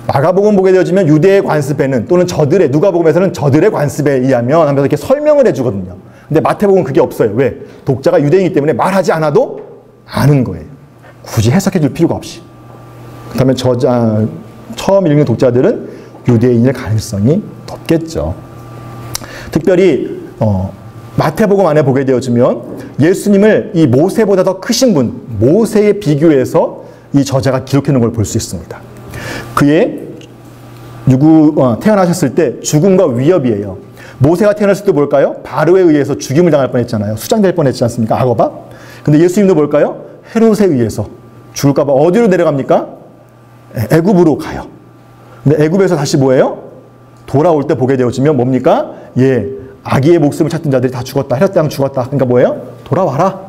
마가복음 보게 되어지면 유대의 관습에는, 또는 누가복음에서는 저들의 관습에 의하면 하면서 이렇게 설명을 해주거든요. 근데 마태복음은 그게 없어요. 왜? 독자가 유대인이기 때문에 말하지 않아도 아는 거예요. 굳이 해석해 줄 필요가 없이. 그 다음에 처음 읽는 독자들은 유대인일 가능성이 높겠죠. 특별히 마태복음 안에 보게 되어지면 예수님을 이 모세보다 더 크신 분, 모세에 비교해서 이 저자가 기록해 놓은 걸 볼 수 있습니다. 그의 태어나셨을 때 죽음과 위협이에요. 모세가 태어났을 때 뭘까요? 바로에 의해서 죽임을 당할 뻔했잖아요. 수장될 뻔했지 않습니까? 악어밥. 근데 예수님도 뭘까요? 헤롯에 의해서 죽을까 봐 어디로 내려갑니까? 애굽으로 가요. 근데 애굽에서 다시 뭐예요? 돌아올 때 보게 되어지면 뭡니까? 아기의 목숨을 찾던 자들이 다 죽었다. 헤롯 땅 죽었다. 그러니까 뭐예요? 돌아와라.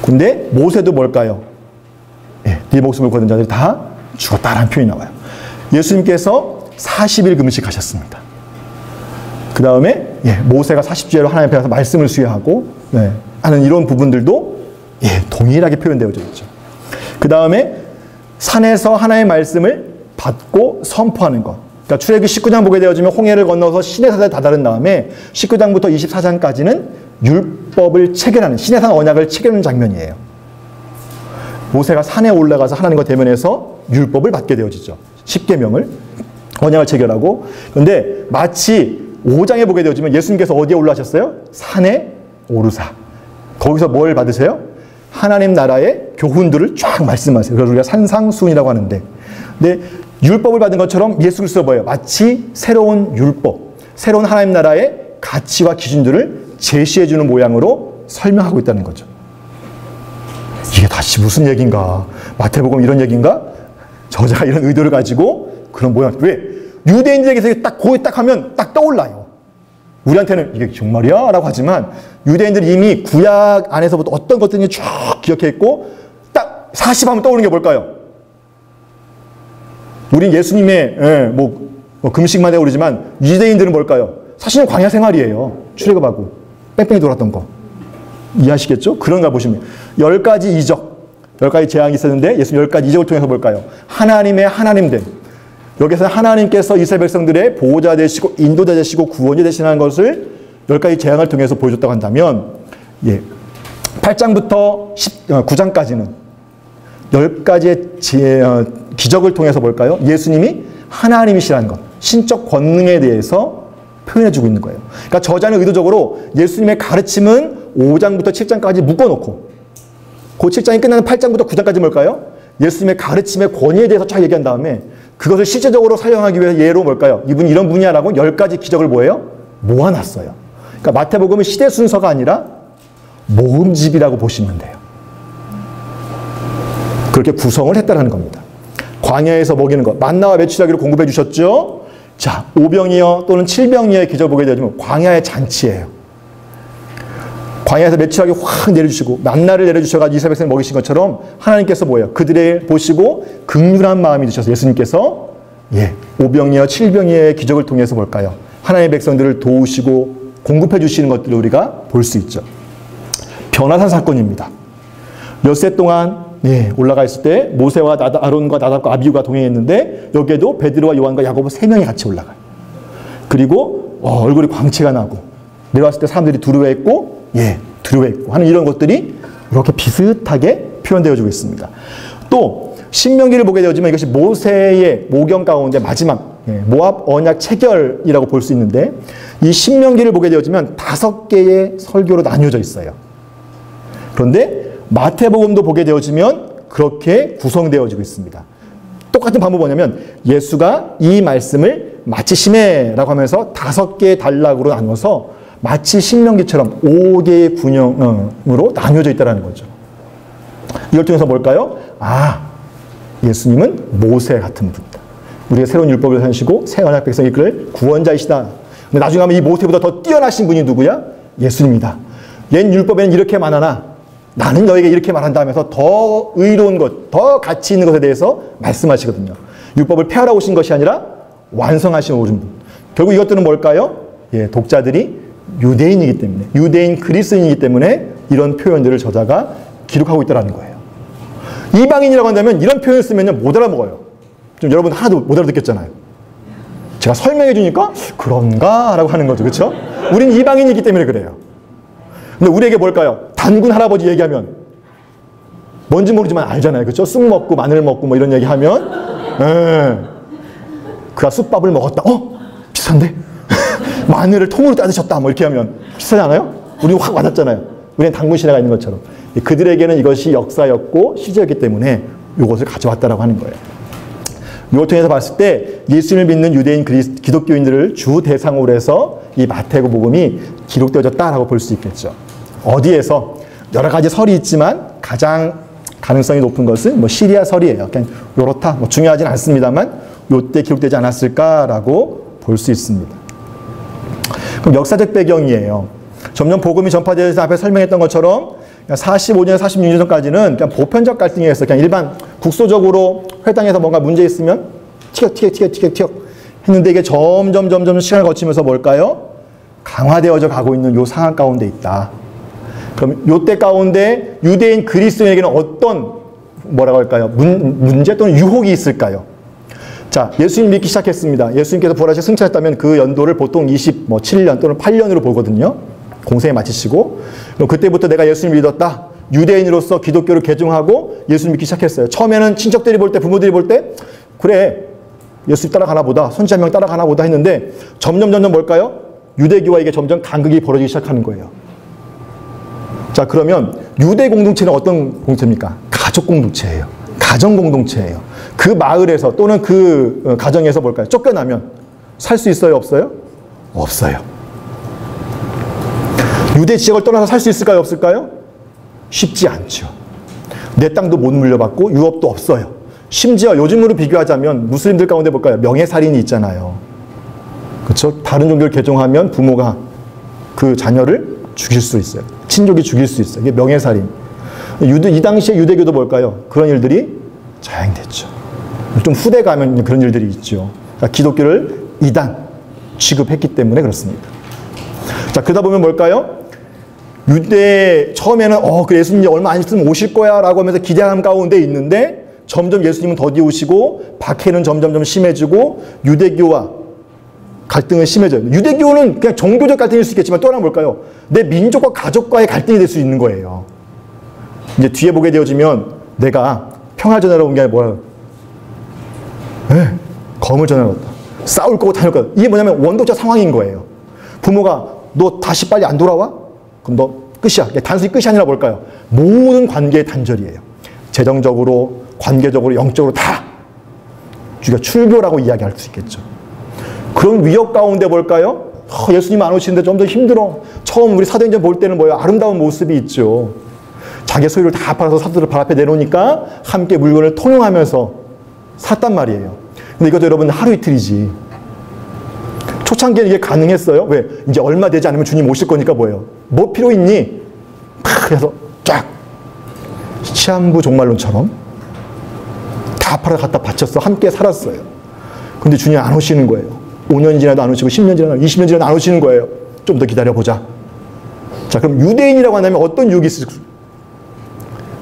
근데 모세도 뭘까요? 네 목숨을 거둔 자들이 다 죽었다라는 표현이 나와요. 예수님께서 40일 금식하셨습니다. 그 다음에 모세가 40주야로 하나님 앞에 가서 말씀을 수여하고 하는 이런 부분들도 동일하게 표현되어져 있죠. 그 다음에 산에서 하나님의 말씀을 받고 선포하는 것. 그러니까 출애굽기 19장 보게 되어지면 홍해를 건너서 시내산에 다다른 다음에 19장부터 24장까지는 율법을 체결하는, 시내산 언약을 체결하는 장면이에요. 모세가 산에 올라가서 하나님과 대면해서 율법을 받게 되어지죠. 10계명을 언약을 체결하고. 그런데 마치 5장에 보게 되어지면 예수님께서 어디에 올라가셨어요? 산에 오르사. 거기서 뭘 받으세요? 하나님 나라의 교훈들을 쫙 말씀하세요. 그래서 우리가 산상수훈이라고 하는데, 근데 율법을 받은 것처럼 예수 그리스도가 뭐예요? 마치 새로운 율법, 새로운 하나님 나라의 가치와 기준들을 제시해주는 모양으로 설명하고 있다는 거죠. 이게 다시 무슨 얘기인가? 마태복음 이런 얘기인가? 저자가 이런 의도를 가지고 그런 모양. 왜? 유대인들에게서 딱 거기 딱 하면 딱 떠올라요. 우리한테는 이게 정말이야? 라고 하지만 유대인들이 이미 구약 안에서부터 어떤 것들이 쭉 기억했고 딱 40 하면 떠오르는 게 뭘까요? 우린 예수님의 금식만 해오르지만 유대인들은 뭘까요? 사실은 광야 생활이에요. 출애굽하고 뺑뺑이 돌았던 거. 이해하시겠죠? 그런가 보시면 10가지 이적, 10가지 재앙이 있었는데 예수님 10가지 이적을 통해서 볼까요? 하나님의 하나님됨. 여기서 하나님께서 이스라엘 백성들의 보호자 되시고 인도자 되시고 구원자 되시는 것을 10가지 재앙을 통해서 보여줬다고 한다면 8장부터 9장까지는 10가지의 기적을 통해서 볼까요? 예수님이 하나님이시라는 것, 신적 권능에 대해서 표현해주고 있는 거예요. 그러니까 저자는 의도적으로 예수님의 가르침은 5장부터 7장까지 묶어놓고 그 7장이 끝나는 8장부터 9장까지 뭘까요? 예수님의 가르침의 권위에 대해서 쫙 얘기한 다음에 그것을 실제적으로 사용하기 위해서 예로 뭘까요? 이분이 이런 분이야 라고 10가지 기적을 뭐예요? 모아놨어요. 그러니까 마태복음은 시대 순서가 아니라 모음집이라고 보시면 돼요. 그렇게 구성을 했다는 겁니다. 광야에서 먹이는 것, 만나와 메추라기를 공급해 주셨죠? 자, 5병이어 또는 7병이어의 기적을 보게 되면 광야의 잔치예요. 광야에서 메추라기 확 내려주시고 만나를 내려주셔가지고 이스라엘 백성을 먹이신 것처럼 하나님께서 뭐예요? 그들을 보시고 긍휼한 마음이 드셔서 예수님께서 5병이어 7병이어의 기적을 통해서 볼까요? 하나님의 백성들을 도우시고 공급해 주시는 것들을 우리가 볼 수 있죠. 변화산 사건입니다. 엿새 동안 올라가 있을 때 모세와 아론과 나답과 아비후가 동행했는데 여기에도 베드로와 요한과 야고보 3명이 같이 올라가요. 그리고 얼굴이 광채가 나고 내려왔을 때 사람들이 두려워했고 두려워했고 하는 이런 것들이 이렇게 비슷하게 표현되어지고 있습니다. 또 신명기를 보게 되어지면 이것이 모세의 모경 가운데 마지막 모압 언약 체결이라고 볼 수 있는데 이 신명기를 보게 되어지면 5개의 설교로 나뉘어져 있어요. 그런데 마태복음도 보게 되어지면 그렇게 구성되어지고 있습니다. 똑같은 방법이 뭐냐면 예수가 이 말씀을 마치시매라고 하면서 5개의 단락으로 나눠서 마치 신명기처럼 5개의 분형으로 나뉘어져 있다는 거죠. 이걸 통해서 뭘까요? 예수님은 모세 같은 분이다. 우리가 새로운 율법을 하시고 새 언약 백성을 이끌 구원자이시다. 근데 나중에 하면 이 모세보다 더 뛰어나신 분이 누구야? 예수님이다. 옛 율법에는 이렇게 말하나 나는 너에게 이렇게 말한다 하면서 더 의로운 것, 더 가치 있는 것에 대해서 말씀하시거든요. 율법을 폐하러 오신 것이 아니라 완성하신 오신 분. 결국 이것들은 뭘까요? 독자들이 유대인이기 때문에, 유대인 그리스인이기 때문에 이런 표현들을 저자가 기록하고 있다는 거예요. 이방인이라고 한다면 이런 표현을 쓰면 못 알아먹어요. 좀 여러분 하나도 못 알아듣겠잖아요. 제가 설명해 주니까 그런가? 라고 하는 거죠. 그렇죠? 우린 이방인이기 때문에 그래요. 근데 우리에게 뭘까요? 단군 할아버지 얘기하면 뭔지 모르지만 알잖아요. 그렇죠? 쑥 먹고 마늘 먹고 뭐 이런 얘기하면 그가 쑥밥을 먹었다. 비싼데? 마늘을 통으로 따드셨다. 뭐 이렇게 하면 비싸지 않아요? 우리 확 와닿잖아요. 우리는 단군 신화가 있는 것처럼. 그들에게는 이것이 역사였고 시제였기 때문에 이것을 가져왔다라고 하는 거예요. 이걸 통해서 봤을 때 예수님을 믿는 유대인 기독교인들을 주 대상으로 해서 이 마태복음이 기록되어졌다라고 볼 수 있겠죠. 어디에서 여러 가지 설이 있지만 가장 가능성이 높은 것은 시리아 설이에요. 그냥 요렇다. 중요하진 않습니다만 요때 기록되지 않았을까라고 볼 수 있습니다. 그럼 역사적 배경이에요. 점점 복음이 전파되어서 앞에 설명했던 것처럼 45년, 46년 전까지는 그냥 보편적 갈등이었어요. 그냥 일반 국소적으로 회당에서 뭔가 문제 있으면 티격태격 했는데 이게 점점 시간을 거치면서 뭘까요? 강화되어져 가고 있는 요 상황 가운데 있다. 그럼 요때 가운데 유대인 그리스도인에게는 어떤 뭐라고 할까요? 문제 또는 유혹이 있을까요? 자, 예수님 믿기 시작했습니다. 예수님께서 부활하셔서 승천했다면 그 연도를 보통 27년 또는 8년으로 보거든요. 공생에 마치시고 그럼 그때부터 내가 예수님 믿었다. 유대인으로서 기독교를 개종하고 예수 믿기 시작했어요. 처음에는 친척들이 볼 때, 부모들이 볼 때 그래 예수 따라가나 보다, 선지자 명 따라가나 보다 했는데 점점 뭘까요? 유대교와 점점 간극이 벌어지기 시작하는 거예요. 자, 그러면 유대 공동체는 어떤 공동체입니까? 가족 공동체예요. 가정 공동체예요. 그 마을에서 또는 그 가정에서 뭘까요? 쫓겨나면 살 수 있어요? 없어요? 없어요. 유대 지역을 떠나서 살 수 있을까요? 없을까요? 쉽지 않죠. 내 땅도 못 물려받고 유업도 없어요. 심지어 요즘으로 비교하자면 무슬림들 가운데 볼까요? 명예살인이 있잖아요. 그렇죠? 다른 종교를 개종하면 부모가 그 자녀를 죽일 수 있어요. 친족이 죽일 수 있어요. 이게 명예살인. 이 당시에 유대교도 뭘까요? 그런 일들이 자행됐죠. 좀 후대 가면 그런 일들이 있죠. 그러니까 기독교를 이단 취급했기 때문에 그렇습니다. 자, 그러다 보면 뭘까요? 유대 처음에는 그 예수님이 얼마 안 있으면 오실 거야 라고 하면서 기대감 가운데 있는데 점점 예수님은 더디오시고 박해는 점점 심해지고 유대교와 갈등은 심해져요. 유대교는 그냥 종교적 갈등일 수 있겠지만 또 하나 뭘까요? 내 민족과 가족과의 갈등이 될 수 있는 거예요. 이제 뒤에 보게 되어지면 내가 평화 전하러 온 게 아니라 뭐야? 검을 전하러 왔다. 싸울 거고 다닐 거다. 이게 뭐냐면 원독자 상황인 거예요. 부모가 너 다시 빨리 안 돌아와? 그럼 너 끝이야. 단순히 끝이 아니라 뭘까요? 모든 관계의 단절이에요. 재정적으로, 관계적으로, 영적으로 다 우리가 출교라고 이야기할 수 있겠죠. 그런 위협 가운데 뭘까요? 예수님 안 오시는데 좀 더 힘들어. 처음 우리 사도행전 볼 때는 뭐예요? 아름다운 모습이 있죠. 자기 소유를 다 팔아서 사도들 발 앞에 내놓으니까 함께 물건을 통용하면서 샀단 말이에요. 근데 이것도 여러분 하루 이틀이지. 초창기에 이게 가능했어요. 왜? 이제 얼마 되지 않으면 주님 오실 거니까 뭐예요? 뭐 필요 있니? 그래서 쫙 시한부 종말론처럼 다 팔아 갖다 바쳤어. 함께 살았어요. 근데 주님 안 오시는 거예요. 5년 지나도 안 오시고 10년 지나도 20년 지나도 안 오시는 거예요. 좀 더 기다려보자. 자, 그럼 유대인이라고 한다면 어떤 유혹이 있을까?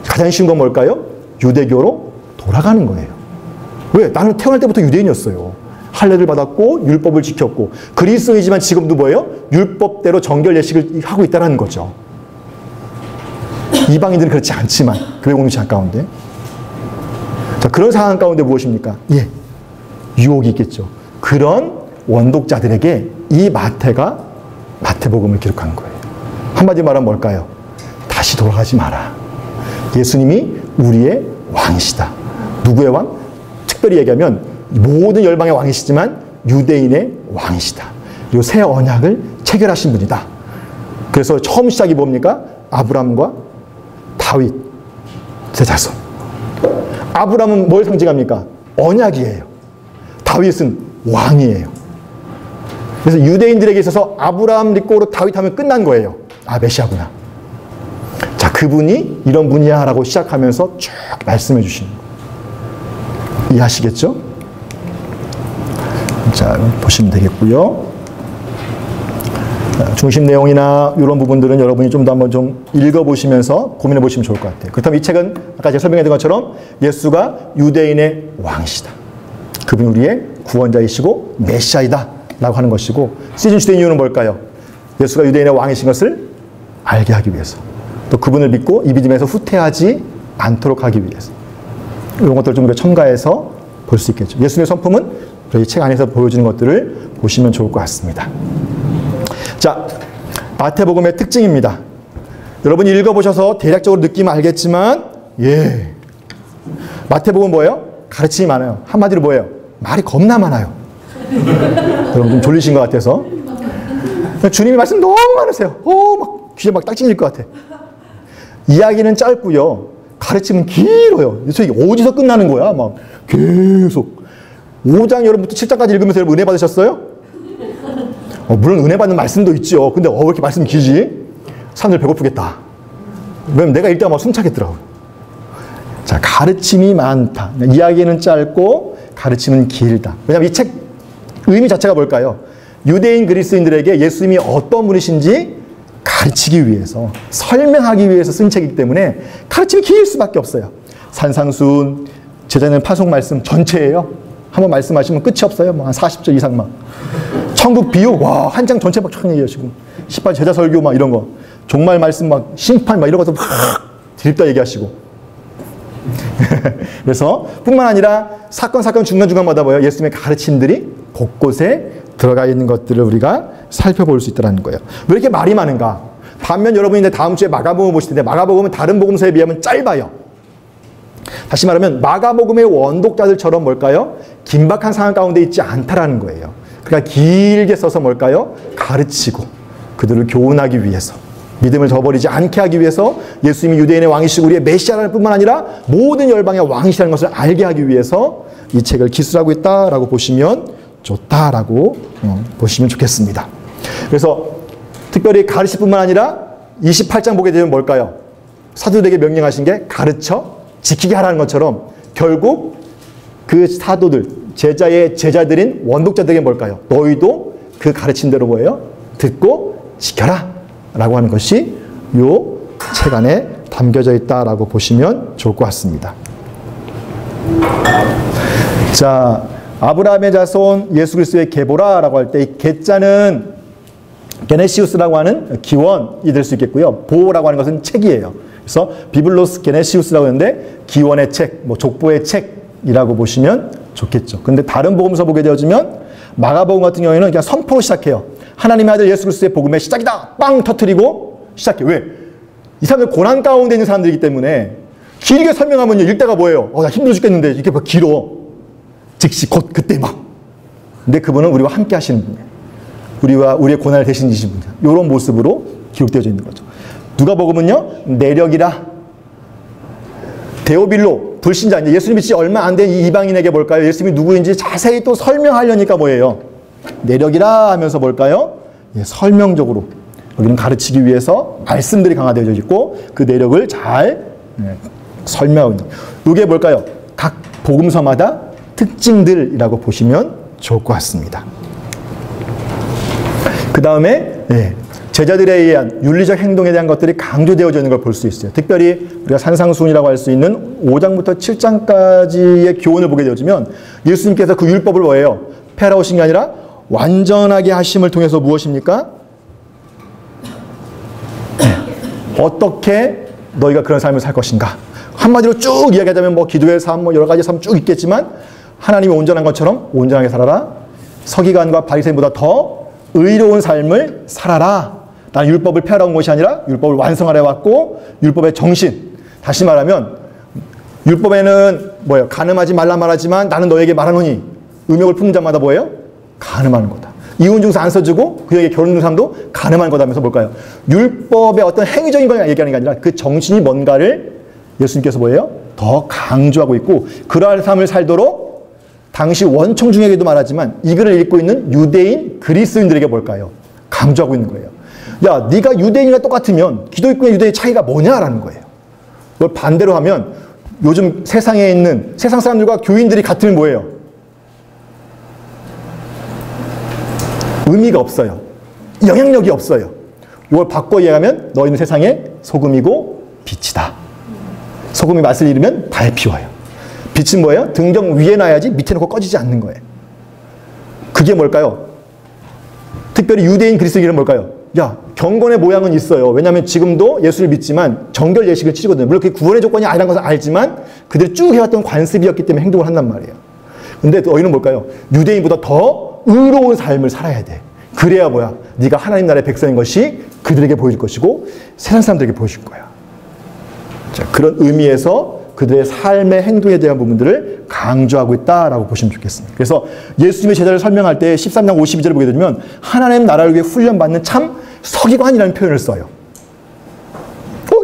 가장 쉬운 건 뭘까요? 유대교로 돌아가는 거예요. 왜? 나는 태어날 때부터 유대인이었어요. 할례를 받았고 율법을 지켰고 그리스도이지만 지금도 뭐예요? 율법대로 정결 예식을 하고 있다는 거죠. 이방인들은 그렇지 않지만 교회 공동체 가운데. 자, 그런 상황 가운데 무엇입니까? 유혹이 있겠죠. 그런 원독자들에게 이 마태복음을 기록한 거예요. 한마디 말하면 뭘까요? 다시 돌아가지 마라. 예수님이 우리의 왕이시다. 누구의 왕? 특별히 얘기하면 모든 열방의 왕이시지만 유대인의 왕이시다. 그리고 새 언약을 체결하신 분이다. 그래서 처음 시작이 뭡니까? 아브람과 다윗, 세 자손. 아브람은 뭘 상징합니까? 언약이에요. 다윗은 왕이에요. 그래서 유대인들에게 있어서 아브라함 리꼬로 다윗 하면 끝난 거예요. 메시아구나. 자, 그분이 이런 분이야 라고 시작하면서 쭉 말씀해 주시는 거예요. 이해하시겠죠? 자, 보시면 되겠고요. 중심 내용이나 이런 부분들은 여러분이 좀 더 한번 좀 읽어보시면서 고민해 보시면 좋을 것 같아요. 그렇다면 이 책은 아까 제가 설명했던 것처럼 예수가 유대인의 왕이시다. 그분이 우리의 구원자이시고 메시아이다 라고 하는 것이고, 시즌 주된 이유는 뭘까요? 예수가 유대인의 왕이신 것을 알게 하기 위해서, 또 그분을 믿고 이 믿음에서 후퇴하지 않도록 하기 위해서, 이런 것들을 좀 우리가 첨가해서 볼 수 있겠죠. 예수님의 성품은 이 책 안에서 보여주는 것들을 보시면 좋을 것 같습니다. 자, 마태복음의 특징입니다. 여러분이 읽어보셔서 대략적으로 느끼면 알겠지만, 마태복음 뭐예요? 가르침이 많아요. 한마디로 뭐예요? 말이 겁나 많아요. 여러분 좀 졸리신 것 같아서. 주님의 말씀 너무 많으세요. 막 귀에 막 딱 찔릴 것 같아. 이야기는 짧고요. 가르침은 길어요. 이게 어디서 끝나는 거야? 막 계속. 5장 여러분부터 7장까지 읽으면서 여러분 은혜 받으셨어요? 물론 은혜 받는 말씀도 있죠. 근데 왜 이렇게 말씀이 길지? 사람들 배고프겠다. 왜냐면 내가 읽다가 막 숨차겠더라고요. 자, 가르침이 많다. 이야기는 짧고 가르침은 길다. 왜냐면 이 책 의미 자체가 뭘까요? 유대인 그리스도인들에게 예수님이 어떤 분이신지 가르치기 위해서, 설명하기 위해서 쓴 책이기 때문에 가르침이 길 수밖에 없어요. 산상수훈, 제자는 파송 말씀 전체예요. 한번 말씀하시면 끝이 없어요. 한 40절 이상 막. 천국 비유, 한 장 전체 막 쫙 얘기하시고. 18 제자 설교 막 이런 거. 종말 말씀 막 심판 막 이런 것도 막 드립다 얘기하시고. 그래서 뿐만 아니라 사건 중간중간마다 뭐예요? 예수님의 가르침들이 곳곳에 들어가 있는 것들을 우리가 살펴볼 수 있다는 거예요. 왜 이렇게 말이 많은가? 반면 여러분이 다음 주에 마가복음을 보실 텐데 마가복음은 다른 복음서에 비하면 짧아요. 다시 말하면 마가복음의 원독자들처럼 뭘까요? 긴박한 상황 가운데 있지 않다라는 거예요. 그러니까 길게 써서 뭘까요? 가르치고 그들을 교훈하기 위해서, 믿음을 저버리지 않게 하기 위해서, 예수님이 유대인의 왕이시고 우리의 메시아라는 뿐만 아니라 모든 열방의 왕이시라는 것을 알게 하기 위해서 이 책을 기술하고 있다라고 보시면 좋다라고 보시면 좋겠습니다. 그래서 특별히 가르칠 뿐만 아니라 28장 보게 되면 뭘까요? 사도들에게 명령하신 게 가르쳐 지키게 하라는 것처럼 결국 그 사도들, 제자의 제자들인 원독자들에게 뭘까요? 너희도 그 가르침대로 뭐예요? 듣고 지켜라 라고 하는 것이 요 책 안에 담겨져 있다라고 보시면 좋을 것 같습니다. 자, 아브라함의 자손 예수 그리스도의 계보라라고 할 때 이 계자는 게네시우스라고 하는 기원이 될 수 있겠고요. 보라고 하는 것은 책이에요. 그래서 비블로스 게네시우스라고 하는데 기원의 책, 뭐 족보의 책이라고 보시면 좋겠죠. 근데 다른 복음서 보게 되어지면 마가복음 같은 경우에는 그냥 선포로 시작해요. 하나님의 아들 예수 그리스도의 복음의 시작이다. 빵 터뜨리고 시작해. 왜? 이 사람들 고난 가운데 있는 사람들이기 때문에 길게 설명하면요. 읽다가 뭐예요? 나 힘들어 죽겠는데 이렇게 막 길어. 즉시 곧 그때 막. 근데 그분은 우리와 함께 하시는 분이에요. 우리의 고난을 대신 지신 분이에요. 이런 모습으로 기록되어져 있는 거죠. 누가복음은요. 내력이라 데오빌로 불신자, 이제 예수님 믿지 얼마 안 된 이 이방인에게 뭘까요? 예수님이 누구인지 자세히 또 설명하려니까 뭐예요? 내력이라 하면서 뭘까요? 예, 설명적으로 여기는 가르치기 위해서 말씀들이 강화되어 있고 그 내력을 잘 설명하고 있는. 이게 뭘까요? 각 복음서마다 특징들이라고 보시면 좋을 것 같습니다. 그 다음에 제자들에 의한 윤리적 행동에 대한 것들이 강조되어져 있는 걸 볼 수 있어요. 특별히 우리가 산상수훈이라고 할 수 있는 5장부터 7장까지의 교훈을 보게 되어지면 예수님께서 그 율법을 뭐예요? 폐하라오신 게 아니라 완전하게 하심을 통해서 무엇입니까? 어떻게 너희가 그런 삶을 살 것인가? 한마디로 쭉 이야기하자면 뭐 기도의 삶, 뭐 여러 가지 삶 쭉 있겠지만 하나님이 온전한 것처럼 온전하게 살아라. 서기관과 바리새인보다 더 의로운 삶을 살아라. 나는 율법을 폐하러 온 것이 아니라 율법을 완성하려 왔고 율법의 정신. 다시 말하면 율법에는 뭐예요? 간음하지 말라 말하지만 나는 너에게 말하노니 음욕을 품는 자마다 뭐예요? 간음하는 거다. 이혼 증서 안 써주고 그에게 결혼 증상도 간음하는 거다 하면서 뭘까요? 율법의 어떤 행위적인 걸 얘기하는 게 아니라 그 정신이 뭔가를 예수님께서 뭐예요? 더 강조하고 있고 그러한 삶을 살도록 당시 원청 중에게도 말하지만 이 글을 읽고 있는 유대인 그리스도인들에게 뭘까요? 강조하고 있는 거예요. 야, 네가 유대인이랑 똑같으면 기독교인과 유대인의 차이가 뭐냐라는 거예요. 그걸 반대로 하면 요즘 세상에 있는 세상 사람들과 교인들이 같으면 뭐예요? 의미가 없어요. 영향력이 없어요. 이걸 바꿔 이해하면 너희는 세상의 소금이고 빛이다. 소금이 맛을 잃으면 밟히워요. 빛은 뭐예요? 등경 위에 놔야지 밑에 놓고 꺼지지 않는 거예요. 그게 뭘까요? 특별히 유대인 그리스도인은 뭘까요? 야, 경건의 모양은 있어요. 왜냐하면 지금도 예수를 믿지만 정결 예식을 치르거든요. 물론 그게 구원의 조건이 아니라는 것을 알지만 그들이 쭉 해왔던 관습이었기 때문에 행동을 한단 말이에요. 근데 너희는 뭘까요? 유대인보다 더 의로운 삶을 살아야 돼. 그래야 뭐야? 네가 하나님 나라의 백성인 것이 그들에게 보여줄 것이고 세상 사람들에게 보여줄 거야. 자, 그런 의미에서 그들의 삶의 행동에 대한 부분들을 강조하고 있다라고 보시면 좋겠습니다. 그래서 예수님의 제자를 설명할 때 13장 52절을 보게 되면 하나님 나라를 위해 훈련받는 참 서기관이라는 표현을 써요.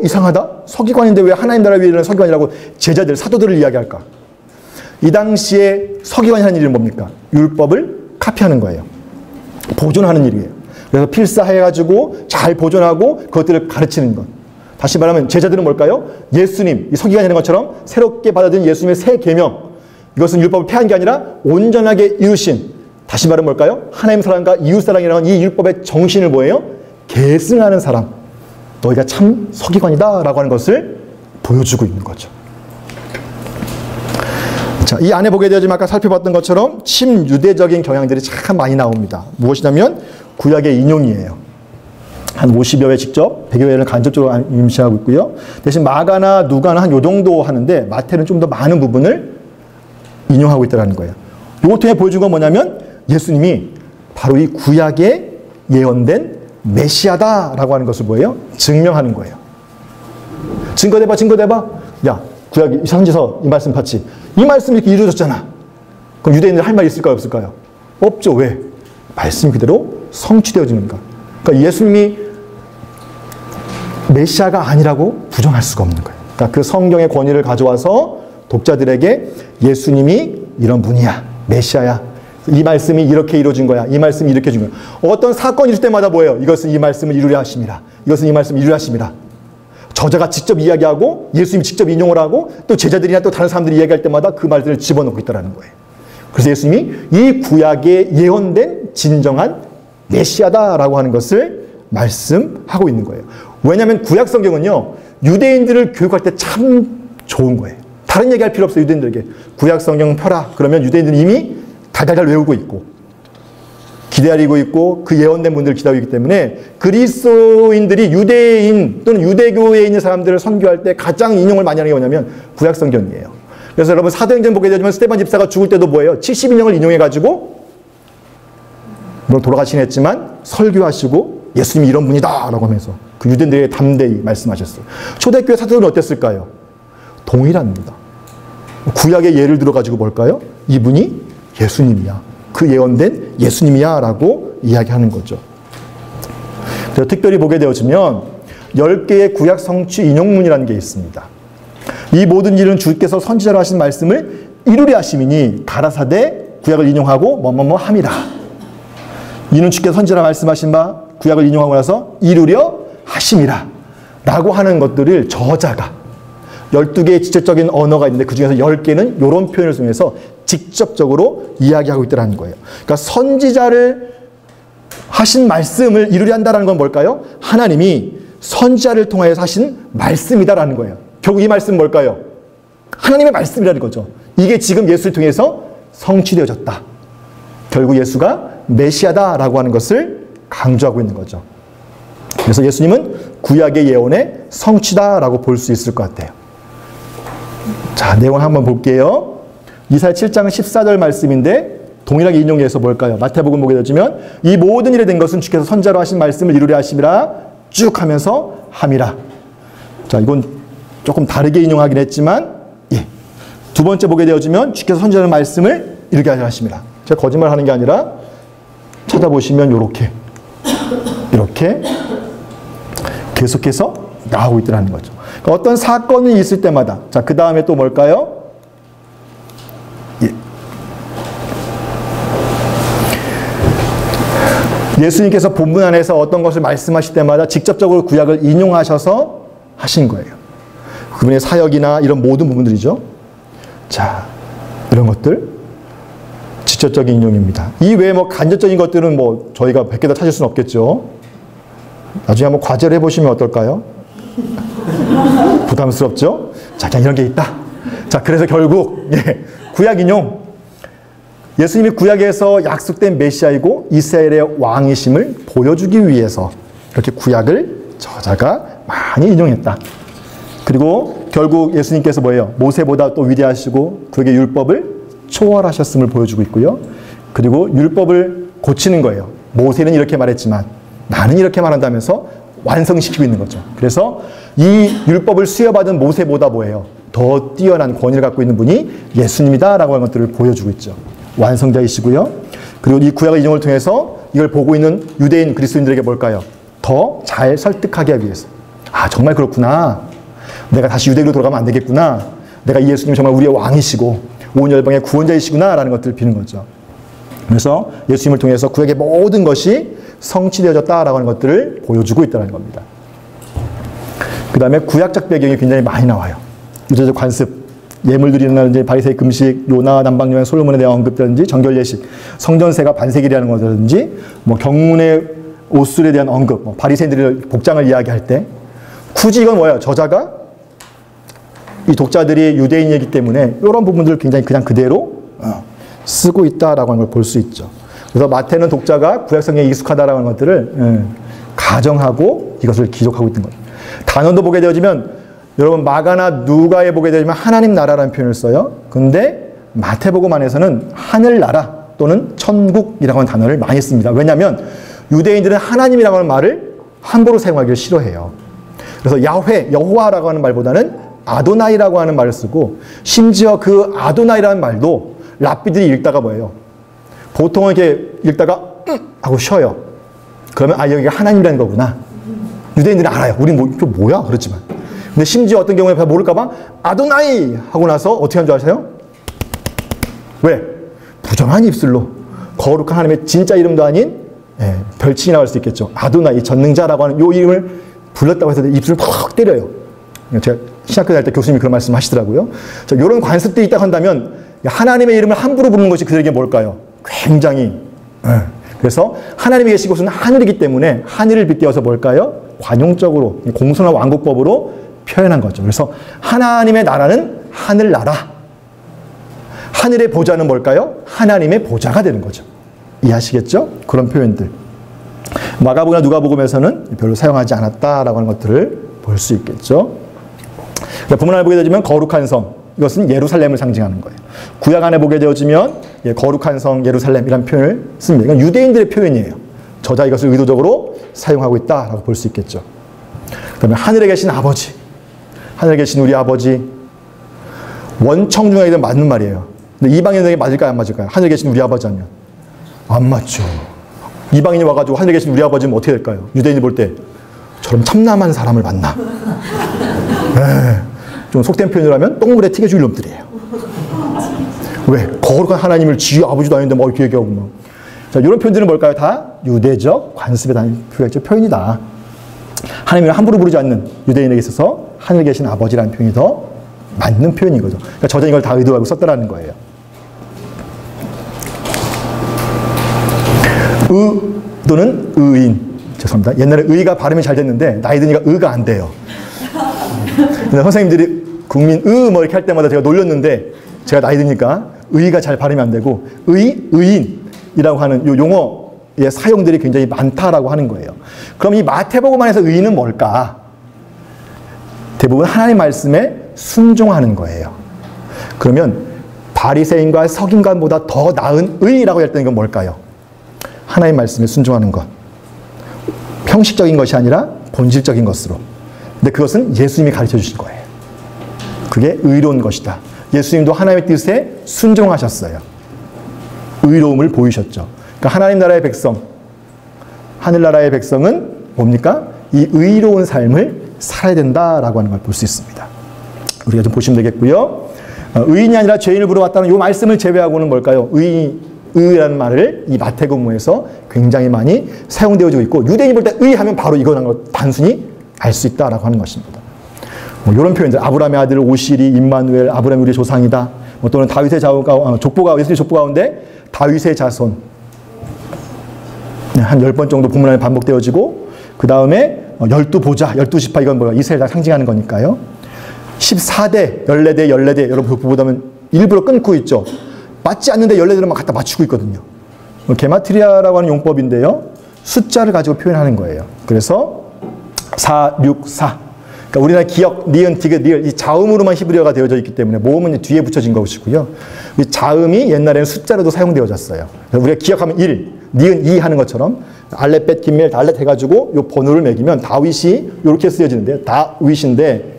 이상하다? 서기관인데 왜 하나님 나라를 위해 일하는 서기관이라고 제자들, 사도들을 이야기할까? 이 당시에 서기관이 하는 일은 뭡니까? 율법을 카피하는 거예요. 보존하는 일이에요. 그래서 필사해가지고 잘 보존하고 그것들을 가르치는 것. 다시 말하면 제자들은 뭘까요? 예수님, 이 서기관이 하는 것처럼 새롭게 받아들인 예수님의 새 계명. 이것은 율법을 폐한 게 아니라 온전하게 이루신, 다시 말하면 뭘까요? 하나님 사랑과 이웃 사랑이라는 이 율법의 정신을 뭐예요? 계승하는 사람. 너희가 참 서기관이다 라고 하는 것을 보여주고 있는 거죠. 자, 이 안에 보게 되어지면 아까 살펴봤던 것처럼 친유대적인 경향들이 참 많이 나옵니다. 무엇이냐면 구약의 인용이에요. 한 50여 회 직접, 100여 회를 간접적으로 임시하고 있고요. 대신 마가나 누가는 한 요 정도 하는데 마태는 좀 더 많은 부분을 인용하고 있다는 거예요. 요걸 통해 보여준 건 뭐냐면 예수님이 바로 이 구약에 예언된 메시아다라고 하는 것을 뭐예요? 증명하는 거예요. 증거대봐, 증거대봐. 야, 구약 선지서 이 말씀 봤지? 이 말씀이 이렇게 이루어졌잖아. 그럼 유대인들 할 말이 있을까요, 없을까요? 없죠. 왜? 말씀 그대로 성취되어지는가. 그러니까 예수님이 메시아가 아니라고 부정할 수가 없는 거예요. 그러니까 그 성경의 권위를 가져와서 독자들에게 예수님이 이런 분이야. 메시아야. 이 말씀이 이렇게 이루어진 거야. 이 말씀이 이렇게 준 거야. 어떤 사건이 있을 때마다 뭐예요? 이것은 이 말씀을 이루려 하심이라. 이것은 이 말씀을 이루려 하심이라. 저자가 직접 이야기하고 예수님이 직접 인용을 하고 또 제자들이나 또 다른 사람들이 이야기할 때마다 그 말들을 집어넣고 있다는 거예요. 그래서 예수님이 이 구약에 예언된 진정한 메시아다라고 하는 것을 말씀하고 있는 거예요. 왜냐하면 구약 성경은요, 유대인들을 교육할 때 참 좋은 거예요. 다른 얘기할 필요 없어요. 유대인들에게 구약 성경 펴라 그러면 유대인들은 이미 달달달 외우고 있고 기다리고 있고 그 예언된 분들을 기다리고 있기 때문에 그리스도인들이 유대인 또는 유대교에 있는 사람들을 선교할 때 가장 인용을 많이 하는 게 뭐냐면 구약 성경이에요. 그래서 여러분 사도행전 보게 되지만 스데반 집사가 죽을 때도 뭐예요? 70인형을 인용해가지고 물론 돌아가시긴 했지만 설교하시고 예수님이 이런 분이다 라고 하면서 그 유대인들에게 담대히 말씀하셨어요. 초대교회 사도들은 어땠을까요? 동일합니다. 구약의 예를 들어가지고 뭘까요? 이분이 예수님이야. 그 예언된 예수님이야 라고 이야기하는 거죠. 그래서 특별히 보게 되어지면 10개의 구약 성취 인용문이라는 게 있습니다. 이 모든 일은 주께서 선지자로 하신 말씀을 이루려 하심이니 가라사대 구약을 인용하고 뭐뭐뭐 함이라. 이는 주께서 선지자로 말씀하신 바 구약을 인용하고 나서 이루려 하심이라 라고 하는 것들을 저자가 12개의 직접적인 언어가 있는데 그 중에서 10개는 이런 표현을 통해서 직접적으로 이야기하고 있다는 거예요. 그러니까 선지자를 하신 말씀을 이루려 한다는 건 뭘까요? 하나님이 선지자를 통하여서 하신 말씀이다라는 거예요. 결국 이 말씀은 뭘까요? 하나님의 말씀이라는 거죠. 이게 지금 예수를 통해서 성취되어졌다. 결국 예수가 메시아다라고 하는 것을 강조하고 있는 거죠. 그래서 예수님은 구약의 예언의 성취다라고 볼 수 있을 것 같아요. 자, 내용을 한번 볼게요. 이사야 7장 14절 말씀인데 동일하게 인용해서 뭘까요? 마태복음 보게 되면 이 모든 일에 된 것은 주께서 선지자로 하신 말씀을 이루려 하심이라 쭉 하면서 함이라. 자, 이건 조금 다르게 인용하긴 했지만 예. 두 번째 보게 되어지면 주께서 선지자의 말씀을 이루게 하심이라. 제가 거짓말하는 게 아니라 찾아보시면 이렇게 계속해서 나오고 있더라는 거죠. 그러니까 어떤 사건이 있을 때마다 자, 그 다음에 또 뭘까요? 예. 예수님께서 본문 안에서 어떤 것을 말씀하실 때마다 직접적으로 구약을 인용하셔서 하신 거예요. 그분의 사역이나 이런 모든 부분들이죠. 자, 이런 것들 직접적인 인용입니다. 이 외에 뭐 간접적인 것들은 뭐 저희가 100개 다 찾을 수는 없겠죠. 나중에 한번 과제를 해보시면 어떨까요? 부담스럽죠? 자, 그냥 이런 게 있다. 자, 그래서 결국 구약 인용. 예수님이 구약에서 약속된 메시아이고 이스라엘의 왕이심을 보여주기 위해서 이렇게 구약을 저자가 많이 인용했다. 그리고 결국 예수님께서 뭐예요? 모세보다 또 위대하시고 그에게 율법을 초월하셨음을 보여주고 있고요. 그리고 율법을 고치는 거예요. 모세는 이렇게 말했지만 나는 이렇게 말한다면서 완성시키고 있는 거죠. 그래서 이 율법을 수여받은 모세보다 뭐예요? 더 뛰어난 권위를 갖고 있는 분이 예수님이다라고 하는 것들을 보여주고 있죠. 완성자이시고요. 그리고 이 구약의 인용을 통해서 이걸 보고 있는 유대인 그리스도인들에게 뭘까요? 더 잘 설득하게 하기 위해서. 아, 정말 그렇구나. 내가 다시 유대교로 돌아가면 안 되겠구나. 내가 이 예수님이 정말 우리의 왕이시고 온 열방의 구원자이시구나 라는 것들을 비는 거죠. 그래서 예수님을 통해서 구약의 모든 것이 성취되어졌다라고 하는 것들을 보여주고 있다는 겁니다. 그 다음에 구약적 배경이 굉장히 많이 나와요. 유대적 관습, 예물 드리는 날 이제 바리새인 금식, 요나, 남방여행, 솔로몬에 대한 언급이라든지 정결 예식, 성전세가 반세기라는 것이라든지 뭐 경문의 옷술에 대한 언급, 뭐 바리새인들의 복장을 이야기할 때 굳이 이건 뭐예요? 저자가 이 독자들이 유대인이기 때문에 이런 부분들을 굉장히 그냥 그대로 쓰고 있다라고 하는 걸 볼 수 있죠. 그래서 마태는 독자가 구약성경에 익숙하다라는 것들을 가정하고 이것을 기록하고 있는 거예요. 단원도 보게 되어지면 여러분 마가나 누가에 보게 되면 하나님 나라라는 표현을 써요. 근데 마태복음 안에서는 하늘나라 또는 천국이라고 하는 단어를 많이 씁니다. 왜냐하면 유대인들은 하나님이라고 하는 말을 함부로 사용하기를 싫어해요. 그래서 야훼, 여호와라고 하는 말보다는 아도나이라고 하는 말을 쓰고, 심지어 그 아도나이라는 말도 랍비들이 읽다가 뭐예요? 보통은 이렇게 읽다가 하고 쉬어요. 그러면 아, 여기가 하나님이라는 거구나. 유대인들은 알아요. 우린 뭐야? 그렇지만. 근데 심지어 어떤 경우에 모를까봐 아도나이 하고 나서 어떻게 하는 줄 아세요? 왜? 부정한 입술로 거룩한 하나님의 진짜 이름도 아닌 별칭이라고 할 수 있겠죠. 아도나이, 전능자라고 하는 이 이름을 불렀다고 해서 입술을 팍 때려요. 제가 신학교 다닐 때 교수님이 그런 말씀 하시더라고요. 이런 관습들이 있다고 한다면 하나님의 이름을 함부로 부르는 것이 그들에게 뭘까요? 굉장히. 그래서 하나님이 계신 곳은 하늘이기 때문에 하늘을 빗대어서 뭘까요? 관용적으로 공손한 왕국법으로 표현한 거죠. 그래서 하나님의 나라는 하늘나라. 하늘의 보좌는 뭘까요? 하나님의 보좌가 되는 거죠. 이해하시겠죠? 그런 표현들. 마가복음이나 누가복음에서는 별로 사용하지 않았다라고 하는 것들을 볼 수 있겠죠. 본문을 보게 되면 거룩한 성, 이것은 예루살렘을 상징하는 거예요. 구약 안에 보게 되어지면 거룩한 성 예루살렘이라는 표현을 씁니다. 이건 유대인들의 표현이에요. 저자 이것을 의도적으로 사용하고 있다라고 볼 수 있겠죠. 그러면 하늘에 계신 아버지, 하늘에 계신 우리 아버지, 원청 중에는 맞는 말이에요. 근데 이방인에게 맞을까요? 안 맞을까요? 하늘에 계신 우리 아버지 하면 안 맞죠. 이방인이 와가지고 하늘에 계신 우리 아버지면 어떻게 될까요? 유대인이 볼 때 저런 참남한 사람을 만나. 좀 속된 표현을 하면 똥물에 튀겨줄 놈들이에요. 왜? 거룩한 하나님을 지 아버지도 아닌데 뭐 이렇게 얘기하고 막. 자, 이런 표현들은 뭘까요? 다 유대적 관습에 대한 표현이다. 하나님을 함부로 부르지 않는 유대인에게 있어서 하늘에 계신 아버지라는 표현이 더 맞는 표현인 거죠. 그러니까 저자는 이걸 다 의도하고 썼다라는 거예요. 의 또는 의인. 죄송합니다. 옛날에 의가 발음이 잘 됐는데 나이 드니까 의가 안 돼요. 근데 선생님들이 국민 뭐 이렇게 할 때마다 제가 놀렸는데 제가 나이 드니까 의가 잘 발음이 안 되고 의인이라고 하는 이 용어의 사용들이 굉장히 많다라고 하는 거예요. 그럼 이 마태복음 안에서 의인은 뭘까? 대부분 하나님 말씀에 순종하는 거예요. 그러면 바리새인과 서기관보다 더 나은 의라고 할 때는 이건 뭘까요? 하나님 말씀에 순종하는 것. 형식적인 것이 아니라 본질적인 것으로. 근데 그것은 예수님이 가르쳐 주신 거예요. 그게 의로운 것이다. 예수님도 하나님의 뜻에 순종하셨어요. 의로움을 보이셨죠. 그러니까 하나님 나라의 백성, 하늘나라의 백성은 뭡니까? 이 의로운 삶을 살아야 된다라고 하는 걸 볼 수 있습니다. 우리가 좀 보시면 되겠고요. 의인이 아니라 죄인을 부르왔다는 이 말씀을 제외하고는 뭘까요? 의라는 말을 이 마태복음에서 굉장히 많이 사용되어지고 있고, 유대인이 볼 때 의하면 바로 이거라는 걸 단순히 알 수 있다라고 하는 것입니다. 이런 표현들, 아브라함의 아들 오실이 임마누엘, 아브라함이 우리의 조상이다. 또는 다윗의 족보가 예수의 족보 가운데 다윗의 자손. 한 10번 정도 본문 안에 반복되어지고, 그 다음에 12보좌, 12지파, 이건 뭐야? 이스라엘 다 상징하는 거니까요. 14대, 14대, 14대, 여러분 그거 보면 일부러 끊고 있죠. 맞지 않는데 14대를 막 갖다 맞추고 있거든요. 게마트리아라고 하는 용법인데요. 숫자를 가지고 표현하는 거예요. 그래서 4, 6, 4. 그러니까 우리나라 기역, 니은, 디귿, 리을, 이 자음으로만 히브리어가 되어져 있기 때문에 모음은 뒤에 붙여진 것이고요. 이 자음이 옛날에는 숫자로도 사용되어졌어요. 우리가 기억하면 1, 니은 2 하는 것처럼 알렛, 벳, 김멜, 달렛 해가지고 요 번호를 매기면 다윗이 이렇게 쓰여지는데요. 다윗인데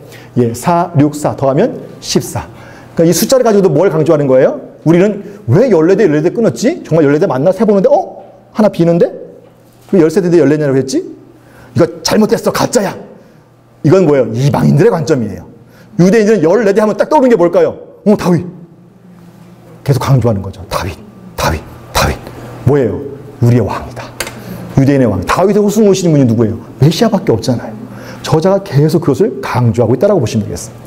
4, 6, 4 더하면 14. 그러니까 이 숫자를 가지고도 뭘 강조하는 거예요? 우리는 왜 14대, 14대 끊었지? 정말 14대 맞나? 세보는데 하나 비는데? 왜 13대인데 14대라고 했지? 이거 잘못됐어. 가짜야. 이건 뭐예요? 이방인들의 관점이에요. 유대인들은 14대 하면 딱 떠오르는 게 뭘까요? 다윗. 계속 강조하는 거죠. 다윗. 뭐예요? 우리의 왕이다. 유대인의 왕. 다윗의 후손 오시는 분이 누구예요? 메시아밖에 없잖아요. 저자가 계속 그것을 강조하고 있다고 보시면 되겠습니다.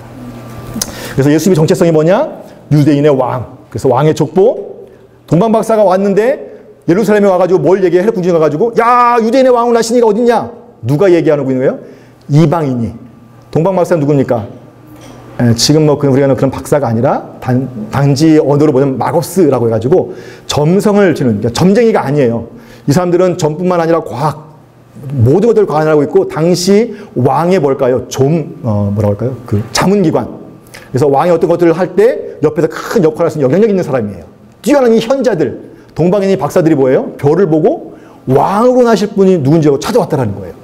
그래서 예수님의 정체성이 뭐냐? 유대인의 왕. 그래서 왕의 족보. 동방박사가 왔는데 예루살렘에 와가지고 뭘 얘기해? 헤롯 궁전에 가가지고 야, 유대인의 왕을 낳으시니가 어딨냐? 누가 얘기하고 있는 거예요? 이방인이. 동방박사는 누굽니까? 지금 우리가 그런 박사가 아니라 단지 언어로 보면 마고스라고 해가지고 점성을 주는, 그러니까 점쟁이가 아니에요. 이 사람들은 점뿐만 아니라 과학, 모든 것들을 관할하고 있고 당시 왕의 뭘까요? 뭐라고 할까요? 그 자문기관. 그래서 왕이 어떤 것들을 할 때 옆에서 큰 역할을 할 수 있는 영향력 있는 사람이에요. 뛰어난 이 현자들, 동방인의 박사들이 뭐예요? 별을 보고 왕으로 나실 분이 누군지 알고 찾아왔다라는 거예요.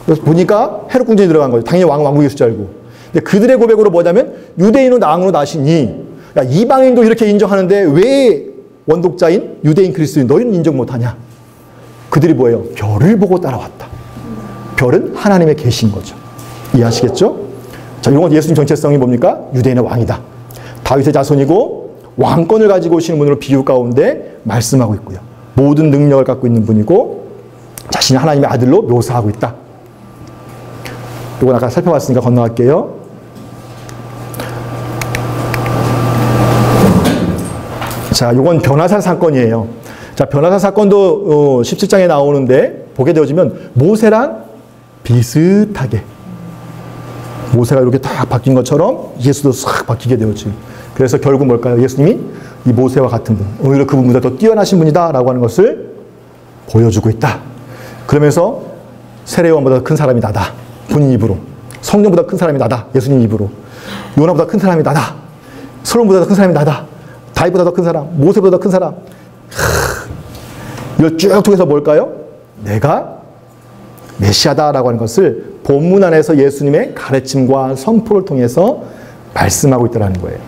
그래서 보니까 헤롯 궁전에 들어간 거예요. 당연히 왕은 왕국일 줄 알고. 근데 그들의 고백으로 뭐냐면 유대인은 왕으로 나시니 야, 이방인도 이렇게 인정하는데 왜 원독자인 유대인 그리스도인 너희는 인정 못하냐? 그들이 뭐예요? 별을 보고 따라왔다. 별은 하나님의 계신 거죠. 이해하시겠죠? 자, 이런 건 예수님 정체성이 뭡니까? 유대인의 왕이다. 다윗의 자손이고 왕권을 가지고 오시는 분으로 비유 가운데 말씀하고 있고요. 모든 능력을 갖고 있는 분이고 자신이 하나님의 아들로 묘사하고 있다. 이건 아까 살펴봤으니까 건너갈게요. 자, 이건 변화산 사건이에요. 자, 변화산 사건도 17장에 나오는데 보게 되어지면 모세랑 비슷하게 모세가 이렇게 딱 바뀐 것처럼 예수도 싹 바뀌게 되었지. 그래서 결국 뭘까요? 예수님이 이 모세와 같은 분, 오히려 그분보다 더 뛰어나신 분이다 라고 하는 것을 보여주고 있다. 그러면서 세례요한보다 큰 사람이 나다. 본인 입으로. 성령보다 큰 사람이 나다. 예수님 입으로. 요나보다 큰 사람이 나다. 솔로몬보다 큰 사람이 나다. 다윗보다 더 큰 사람. 모세보다 더 큰 사람. 이걸 쭉 통해서 뭘까요? 내가 메시아다라고 하는 것을 본문 안에서 예수님의 가르침과 선포를 통해서 말씀하고 있다는 거예요.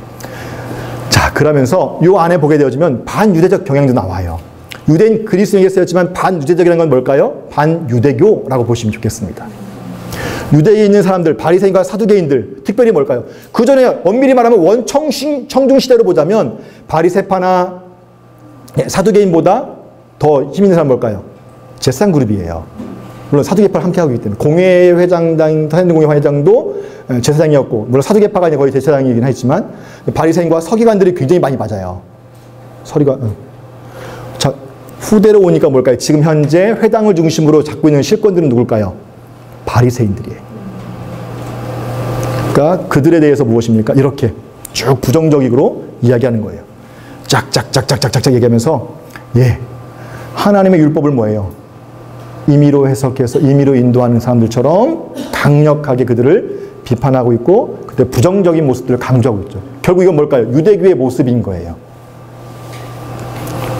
자, 그러면서 이 안에 보게 되어지면 반유대적 경향도 나와요. 유대인 그리스도인에게 쓰였지만 반유대적이라는 건 뭘까요? 반유대교라고 보시면 좋겠습니다. 유대에 있는 사람들, 바리새인과 사두개인들, 특별히 뭘까요? 그 전에 엄밀히 말하면 원청중 시대로 보자면 바리새파나 사두개인보다 더 힘 있는 사람 뭘까요? 제사장 그룹이에요. 물론 사두개파를 함께 하고 있기 때문에 공회회장당, 사도행전 회장도 제사장이었고, 물론 사두개파가 거의 제사장이긴 하지만 바리새인과 서기관들이 굉장히 많이 맞아요. 자, 후대로 오니까 뭘까요? 지금 현재 회당을 중심으로 잡고 있는 실권들은 누굴까요? 바리새인들이에요. 그러니까 그들에 대해서 무엇입니까? 이렇게 쭉 부정적으로 이야기하는 거예요. 짝짝짝짝짝짝 얘기하면서 하나님의 율법을 뭐예요? 임의로 해석해서 임의로 인도하는 사람들처럼 강력하게 그들을 비판하고 있고 그때 부정적인 모습들을 강조하고 있죠. 결국 이건 뭘까요? 유대교의 모습인 거예요.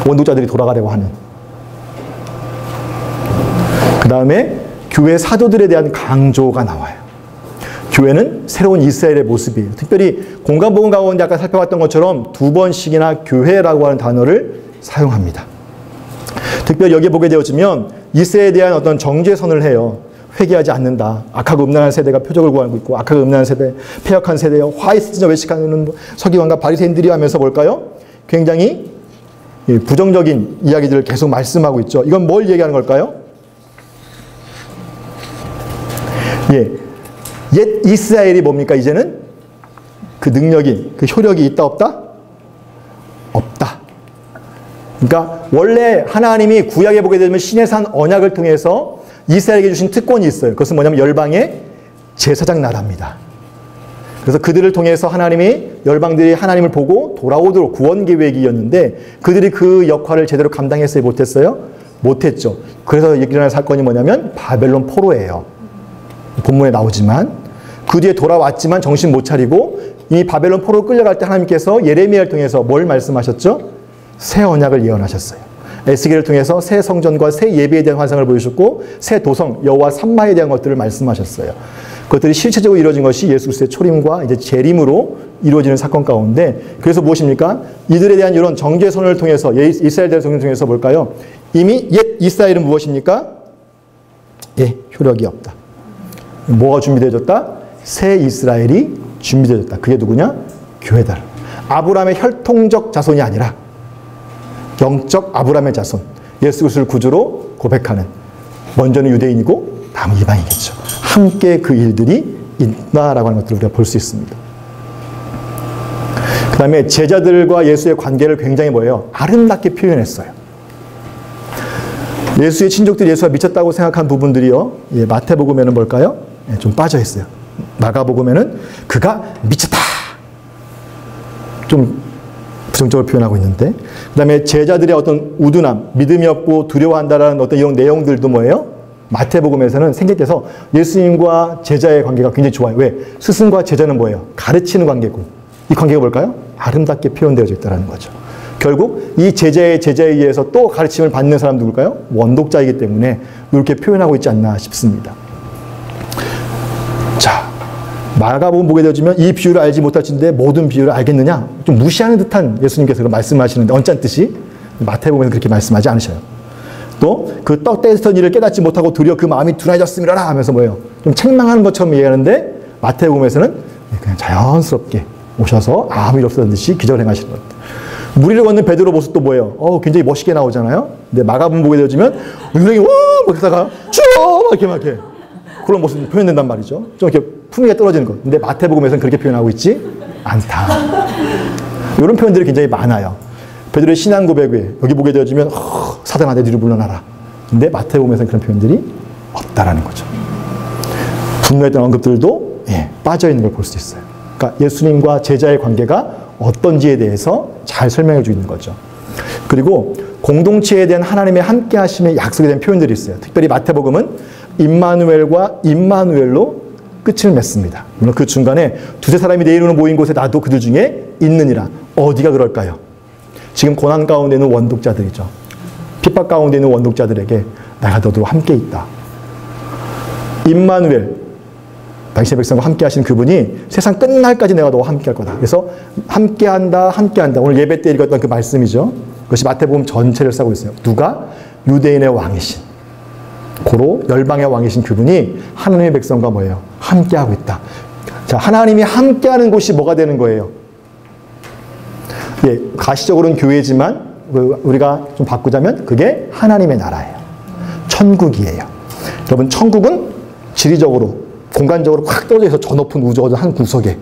원독자들이 돌아가려고 하는. 그 다음에 교회 사도들에 대한 강조가 나와요. 교회는 새로운 이스라엘의 모습이에요. 특별히 공간복음 가운데 아까 살펴봤던 것처럼 2번씩이나 교회라고 하는 단어를 사용합니다. 특별히 여기에 보게 되어지면 이스라엘에 대한 어떤 정죄선을 해요. 회개하지 않는다. 악하고 음란한 세대가 표적을 구하고 있고 악하고 음란한 세대, 폐역한 세대요. 화이트진을 외식하는 서기관과 바리새인들이 하면서 뭘까요? 굉장히 부정적인 이야기들을 계속 말씀하고 있죠. 이건 뭘 얘기하는 걸까요? 옛 이스라엘이 뭡니까? 이제는 그 능력이, 그 효력이 있다 없다? 없다. 그러니까 원래 하나님이 구약에 보게 되면 신의 산 언약을 통해서 이스라엘에게 주신 특권이 있어요. 그것은 뭐냐면 열방의 제사장 나라입니다. 그래서 그들을 통해서 하나님이 열방들이 하나님을 보고 돌아오도록 구원 계획이었는데 그들이 그 역할을 제대로 감당했어요? 못했어요? 못했죠. 그래서 일어난 사건이 뭐냐면 바벨론 포로예요. 본문에 나오지만 그 뒤에 돌아왔지만 정신 못 차리고 이 바벨론 포로로 끌려갈 때 하나님께서 예레미야를 통해서 뭘 말씀하셨죠? 새 언약을 예언하셨어요. 에스겔을 통해서 새 성전과 새 예배에 대한 환상을 보여주셨고 새 도성 여호와 삼마에 대한 것들을 말씀하셨어요. 그것들이 실체적으로 이루어진 것이 예수 그리스도의 초림과 이제 재림으로 이루어지는 사건 가운데 그래서 무엇입니까? 이들에 대한 이런 정죄선을 통해서 이스라엘의 정죄를 통해서 뭘까요? 이미 옛 이스라엘은 무엇입니까? 효력이 없다. 뭐가 준비되어졌다? 새 이스라엘이 준비되어졌다. 그게 누구냐? 교회다. 아브라함의 혈통적 자손이 아니라 영적 아브라함의 자손, 예수 그리스도를 구주로 고백하는 먼저는 유대인이고 다음은 이방이겠죠. 함께 그 일들이 있다라고 하는 것들을 우리가 볼 수 있습니다. 그 다음에 제자들과 예수의 관계를 굉장히 뭐예요? 아름답게 표현했어요. 예수의 친족들이 예수가 미쳤다고 생각한 부분들이요. 마태복음에는 뭘까요? 좀 빠져 있어요. 마가복음에는 그가 미쳤다. 좀 부정적으로 표현하고 있는데 그 다음에 제자들의 어떤 우둔함, 믿음이 없고 두려워한다라는 어떤 이런 내용들도 뭐예요? 마태복음에서는 생략돼서 예수님과 제자의 관계가 굉장히 좋아요. 왜? 스승과 제자는 뭐예요? 가르치는 관계고 이 관계가 뭘까요? 아름답게 표현되어져 있다는 거죠. 결국 이 제자에 의해서 또 가르침을 받는 사람 누굴까요? 원독자이기 때문에 이렇게 표현하고 있지 않나 싶습니다. 자, 마가복음 보게 되어지면 이 비유를 알지 못하신데 모든 비유를 알겠느냐? 좀 무시하는 듯한 예수님께서 말씀하시는데 언짢듯이 마태복음에서 그렇게 말씀하지 않으셔요. 또 그 떡 떼스던 일을 깨닫지 못하고 도리어 그 마음이 둔해졌음이라 하면서 뭐예요? 좀 책망하는 것처럼 얘기하는데 마태복음에서는 그냥 자연스럽게 오셔서 아무 일 없었던 듯이 기적을 행하시는 것. 무리를 걷는 베드로 모습도 뭐예요? 굉장히 멋있게 나오잖아요. 근데 마가복음 보게 되어지면 굉장히 막 하다가 이렇게 그런 모습이 표현된단 말이죠. 좀 이렇게 품위가 떨어지는 것. 근데 마태복음에서는 그렇게 표현하고 있지 않다. 이런 표현들이 굉장히 많아요. 베드로의 신앙 고백 외에 여기 보게 되어지면 사단아 내 뒤로 물러나라. 근데 마태복음에서는 그런 표현들이 없다라는 거죠. 분노했던 언급들도 빠져있는 걸 볼 수 있어요. 그러니까 예수님과 제자의 관계가 어떤지에 대해서 잘 설명해 주고 있는 거죠. 그리고 공동체에 대한 하나님의 함께 하심의 약속에 대한 표현들이 있어요. 특별히 마태복음은 임마누엘과 임마누엘로 끝을 맺습니다. 물론 그 중간에 두세 사람이 내 이름으로 모인 곳에 나도 그들 중에 있느니라. 어디가 그럴까요? 지금 고난 가운데 있는 원독자들이죠. 핍박 가운데 있는 원독자들에게 내가 너도 함께 있다. 임마누엘, 당신의 백성과 함께 하신 그분이 세상 끝날까지 내가 너와 함께 할 거다. 그래서 함께한다. 오늘 예배 때 읽었던 그 말씀이죠. 그것이 마태복음 전체를 싸고 있어요. 누가? 유대인의 왕이신, 고로 열방의 왕이신 그분이 하나님의 백성과 뭐예요? 함께하고 있다. 자, 하나님이 함께하는 곳이 뭐가 되는 거예요? 가시적으로는 교회지만 우리가 좀 바꾸자면 그게 하나님의 나라예요. 천국이에요. 여러분, 천국은 지리적으로 공간적으로 확 떨어져 있어. 저 높은 우주 한 구석에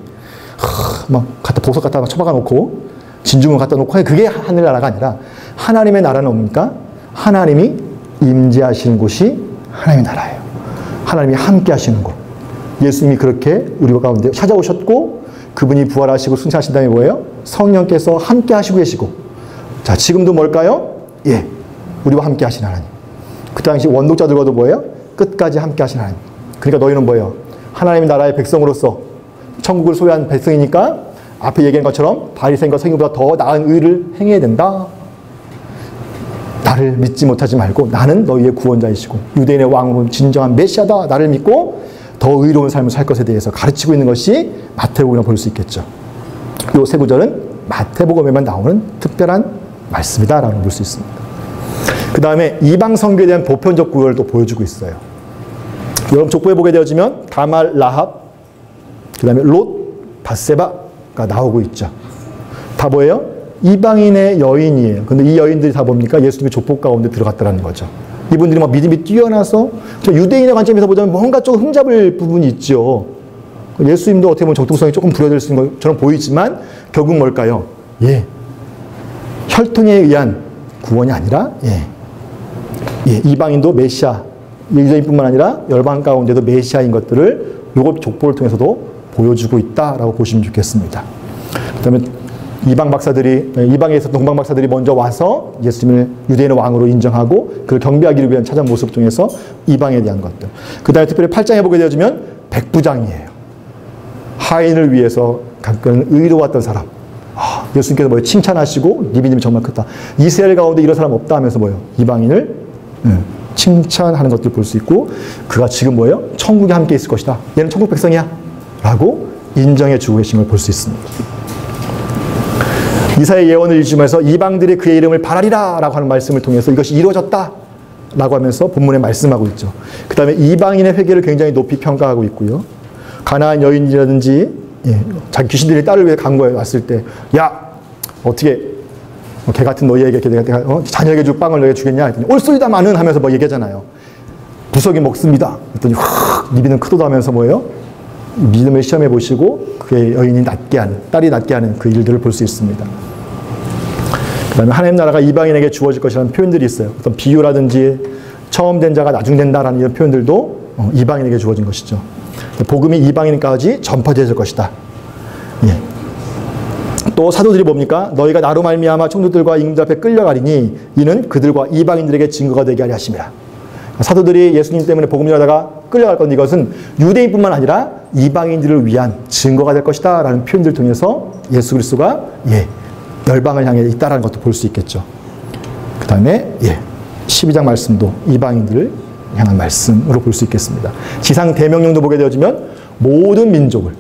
막 갖다 보석 갖다 처박아 놓고 진주문 갖다 놓고 그게 하늘나라가 아니라 하나님의 나라는 뭡니까? 하나님이 임재하시는 곳이 하나님의 나라예요. 하나님이 함께 하시는 곳. 예수님이 그렇게 우리 가운데 찾아오셨고 그분이 부활하시고 승천하신 다음에 뭐예요? 성령께서 함께 하시고 계시고 자, 지금도 뭘까요? 우리와 함께 하신 하나님. 그 당시 원독자들과도 뭐예요? 끝까지 함께 하신 하나님. 그러니까 너희는 뭐예요? 하나님의 나라의 백성으로서 천국을 소유한 백성이니까 앞에 얘기한 것처럼 바리새인과 서기관보다 더 나은 의를 행해야 된다. 나를 믿지 못하지 말고 나는 너희의 구원자이시고 유대인의 왕으로 진정한 메시아다. 나를 믿고 더 의로운 삶을 살 것에 대해서 가르치고 있는 것이 마태복음이라고 볼 수 있겠죠. 이 세 구절은 마태복음에만 나오는 특별한 말씀이다라고 볼 수 있습니다. 그 다음에 이방 선교에 대한 보편적 구절을 또 보여주고 있어요. 여러분 족보에 보게 되어지면 다말, 라합, 그 다음에 롯, 밧세바가 나오고 있죠. 다 뭐예요? 이방인의 여인이에요. 근데 이 여인들이 다 뭡니까? 예수님의 족보 가운데 들어갔다는 거죠. 이분들이 막 믿음이 뛰어나서 유대인의 관점에서 보자면 뭔가 조금 흠잡을 부분이 있죠. 예수님도 어떻게 보면 정통성이 조금 부여될 수 있는 것처럼 보이지만 결국 뭘까요? 혈통에 의한 구원이 아니라 이방인도 메시아, 유대인뿐만 아니라 열방 가운데도 메시아인 것들을 요것 족보를 통해서도 보여주고 있다라고 보시면 좋겠습니다. 그다음에 이방에 있었던 동방 박사들이 먼저 와서 예수님을 유대인의 왕으로 인정하고 그를 경배하기를 위한 찾아온 모습 중에서 이방에 대한 것들. 그 다음에 특별히 8장에 보게 되어지면 백부장이에요. 하인을 위해서 가끔 의로웠던 사람. 예수님께서 뭐예요? 칭찬하시고 네 믿음이 정말 크다. 이스라엘 가운데 이런 사람 없다 하면서 뭐예요? 이방인을 칭찬하는 것들 볼 수 있고 그가 지금 뭐예요? 천국에 함께 있을 것이다. 얘는 천국 백성이야. 라고 인정해 주고 계신 걸 볼 수 있습니다. 이사야의 예언을 읽으면서 이방들이 그의 이름을 바라리라 라고 하는 말씀을 통해서 이것이 이루어졌다 라고 하면서 본문에 말씀하고 있죠. 그 다음에 이방인의 회개를 굉장히 높이 평가하고 있고요. 가나안 여인이라든지 자기 귀신들이 딸을 위해 강구해 왔을 때 어떻게 개 같은 너희에게 내가 자녀에게 줄 빵을 너희에게 주겠냐 했더니 옳소이다마는 하면서 뭐 얘기하잖아요. 구석이 먹습니다. 그랬더니 니비는 크도다 하면서 뭐예요? 믿음을 시험해 보시고 그의 여인이 낫게 하는, 딸이 낫게 하는 그 일들을 볼 수 있습니다. 그 다음에 하나님 나라가 이방인에게 주어질 것이라는 표현들이 있어요. 어떤 비유라든지 처음 된 자가 나중 된다라는 이런 표현들도 이방인에게 주어진 것이죠. 복음이 이방인까지 전파되어질 것이다. 또 사도들이 뭡니까? 너희가 나로 말미암아 총독들과 임금들 앞에 끌려가리니 이는 그들과 이방인들에게 증거가 되게 하려 하심이라. 사도들이 예수님 때문에 복음 전하다가 끌려갈 건데 이것은 유대인뿐만 아니라 이방인들을 위한 증거가 될 것이다 라는 표현들을 통해서 예수 그리스도가 열방을 향해 있다라는 것도 볼 수 있겠죠. 그 다음에 12장 말씀도 이방인들을 향한 말씀으로 볼 수 있겠습니다. 지상 대명령도 보게 되어지면 모든 민족을,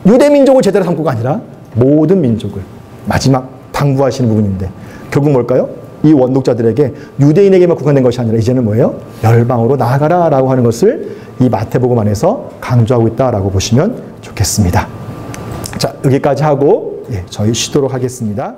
유대 민족을 제대로 삼고가 아니라 모든 민족을 마지막 당부하시는 부분인데 결국 뭘까요? 이 원독자들에게 유대인에게만 국한된 것이 아니라 이제는 뭐예요? 열방으로 나아가라 라고 하는 것을 이 마태복음 안에서 강조하고 있다라고 보시면 좋겠습니다. 자, 여기까지 하고 저희 쉬도록 하겠습니다.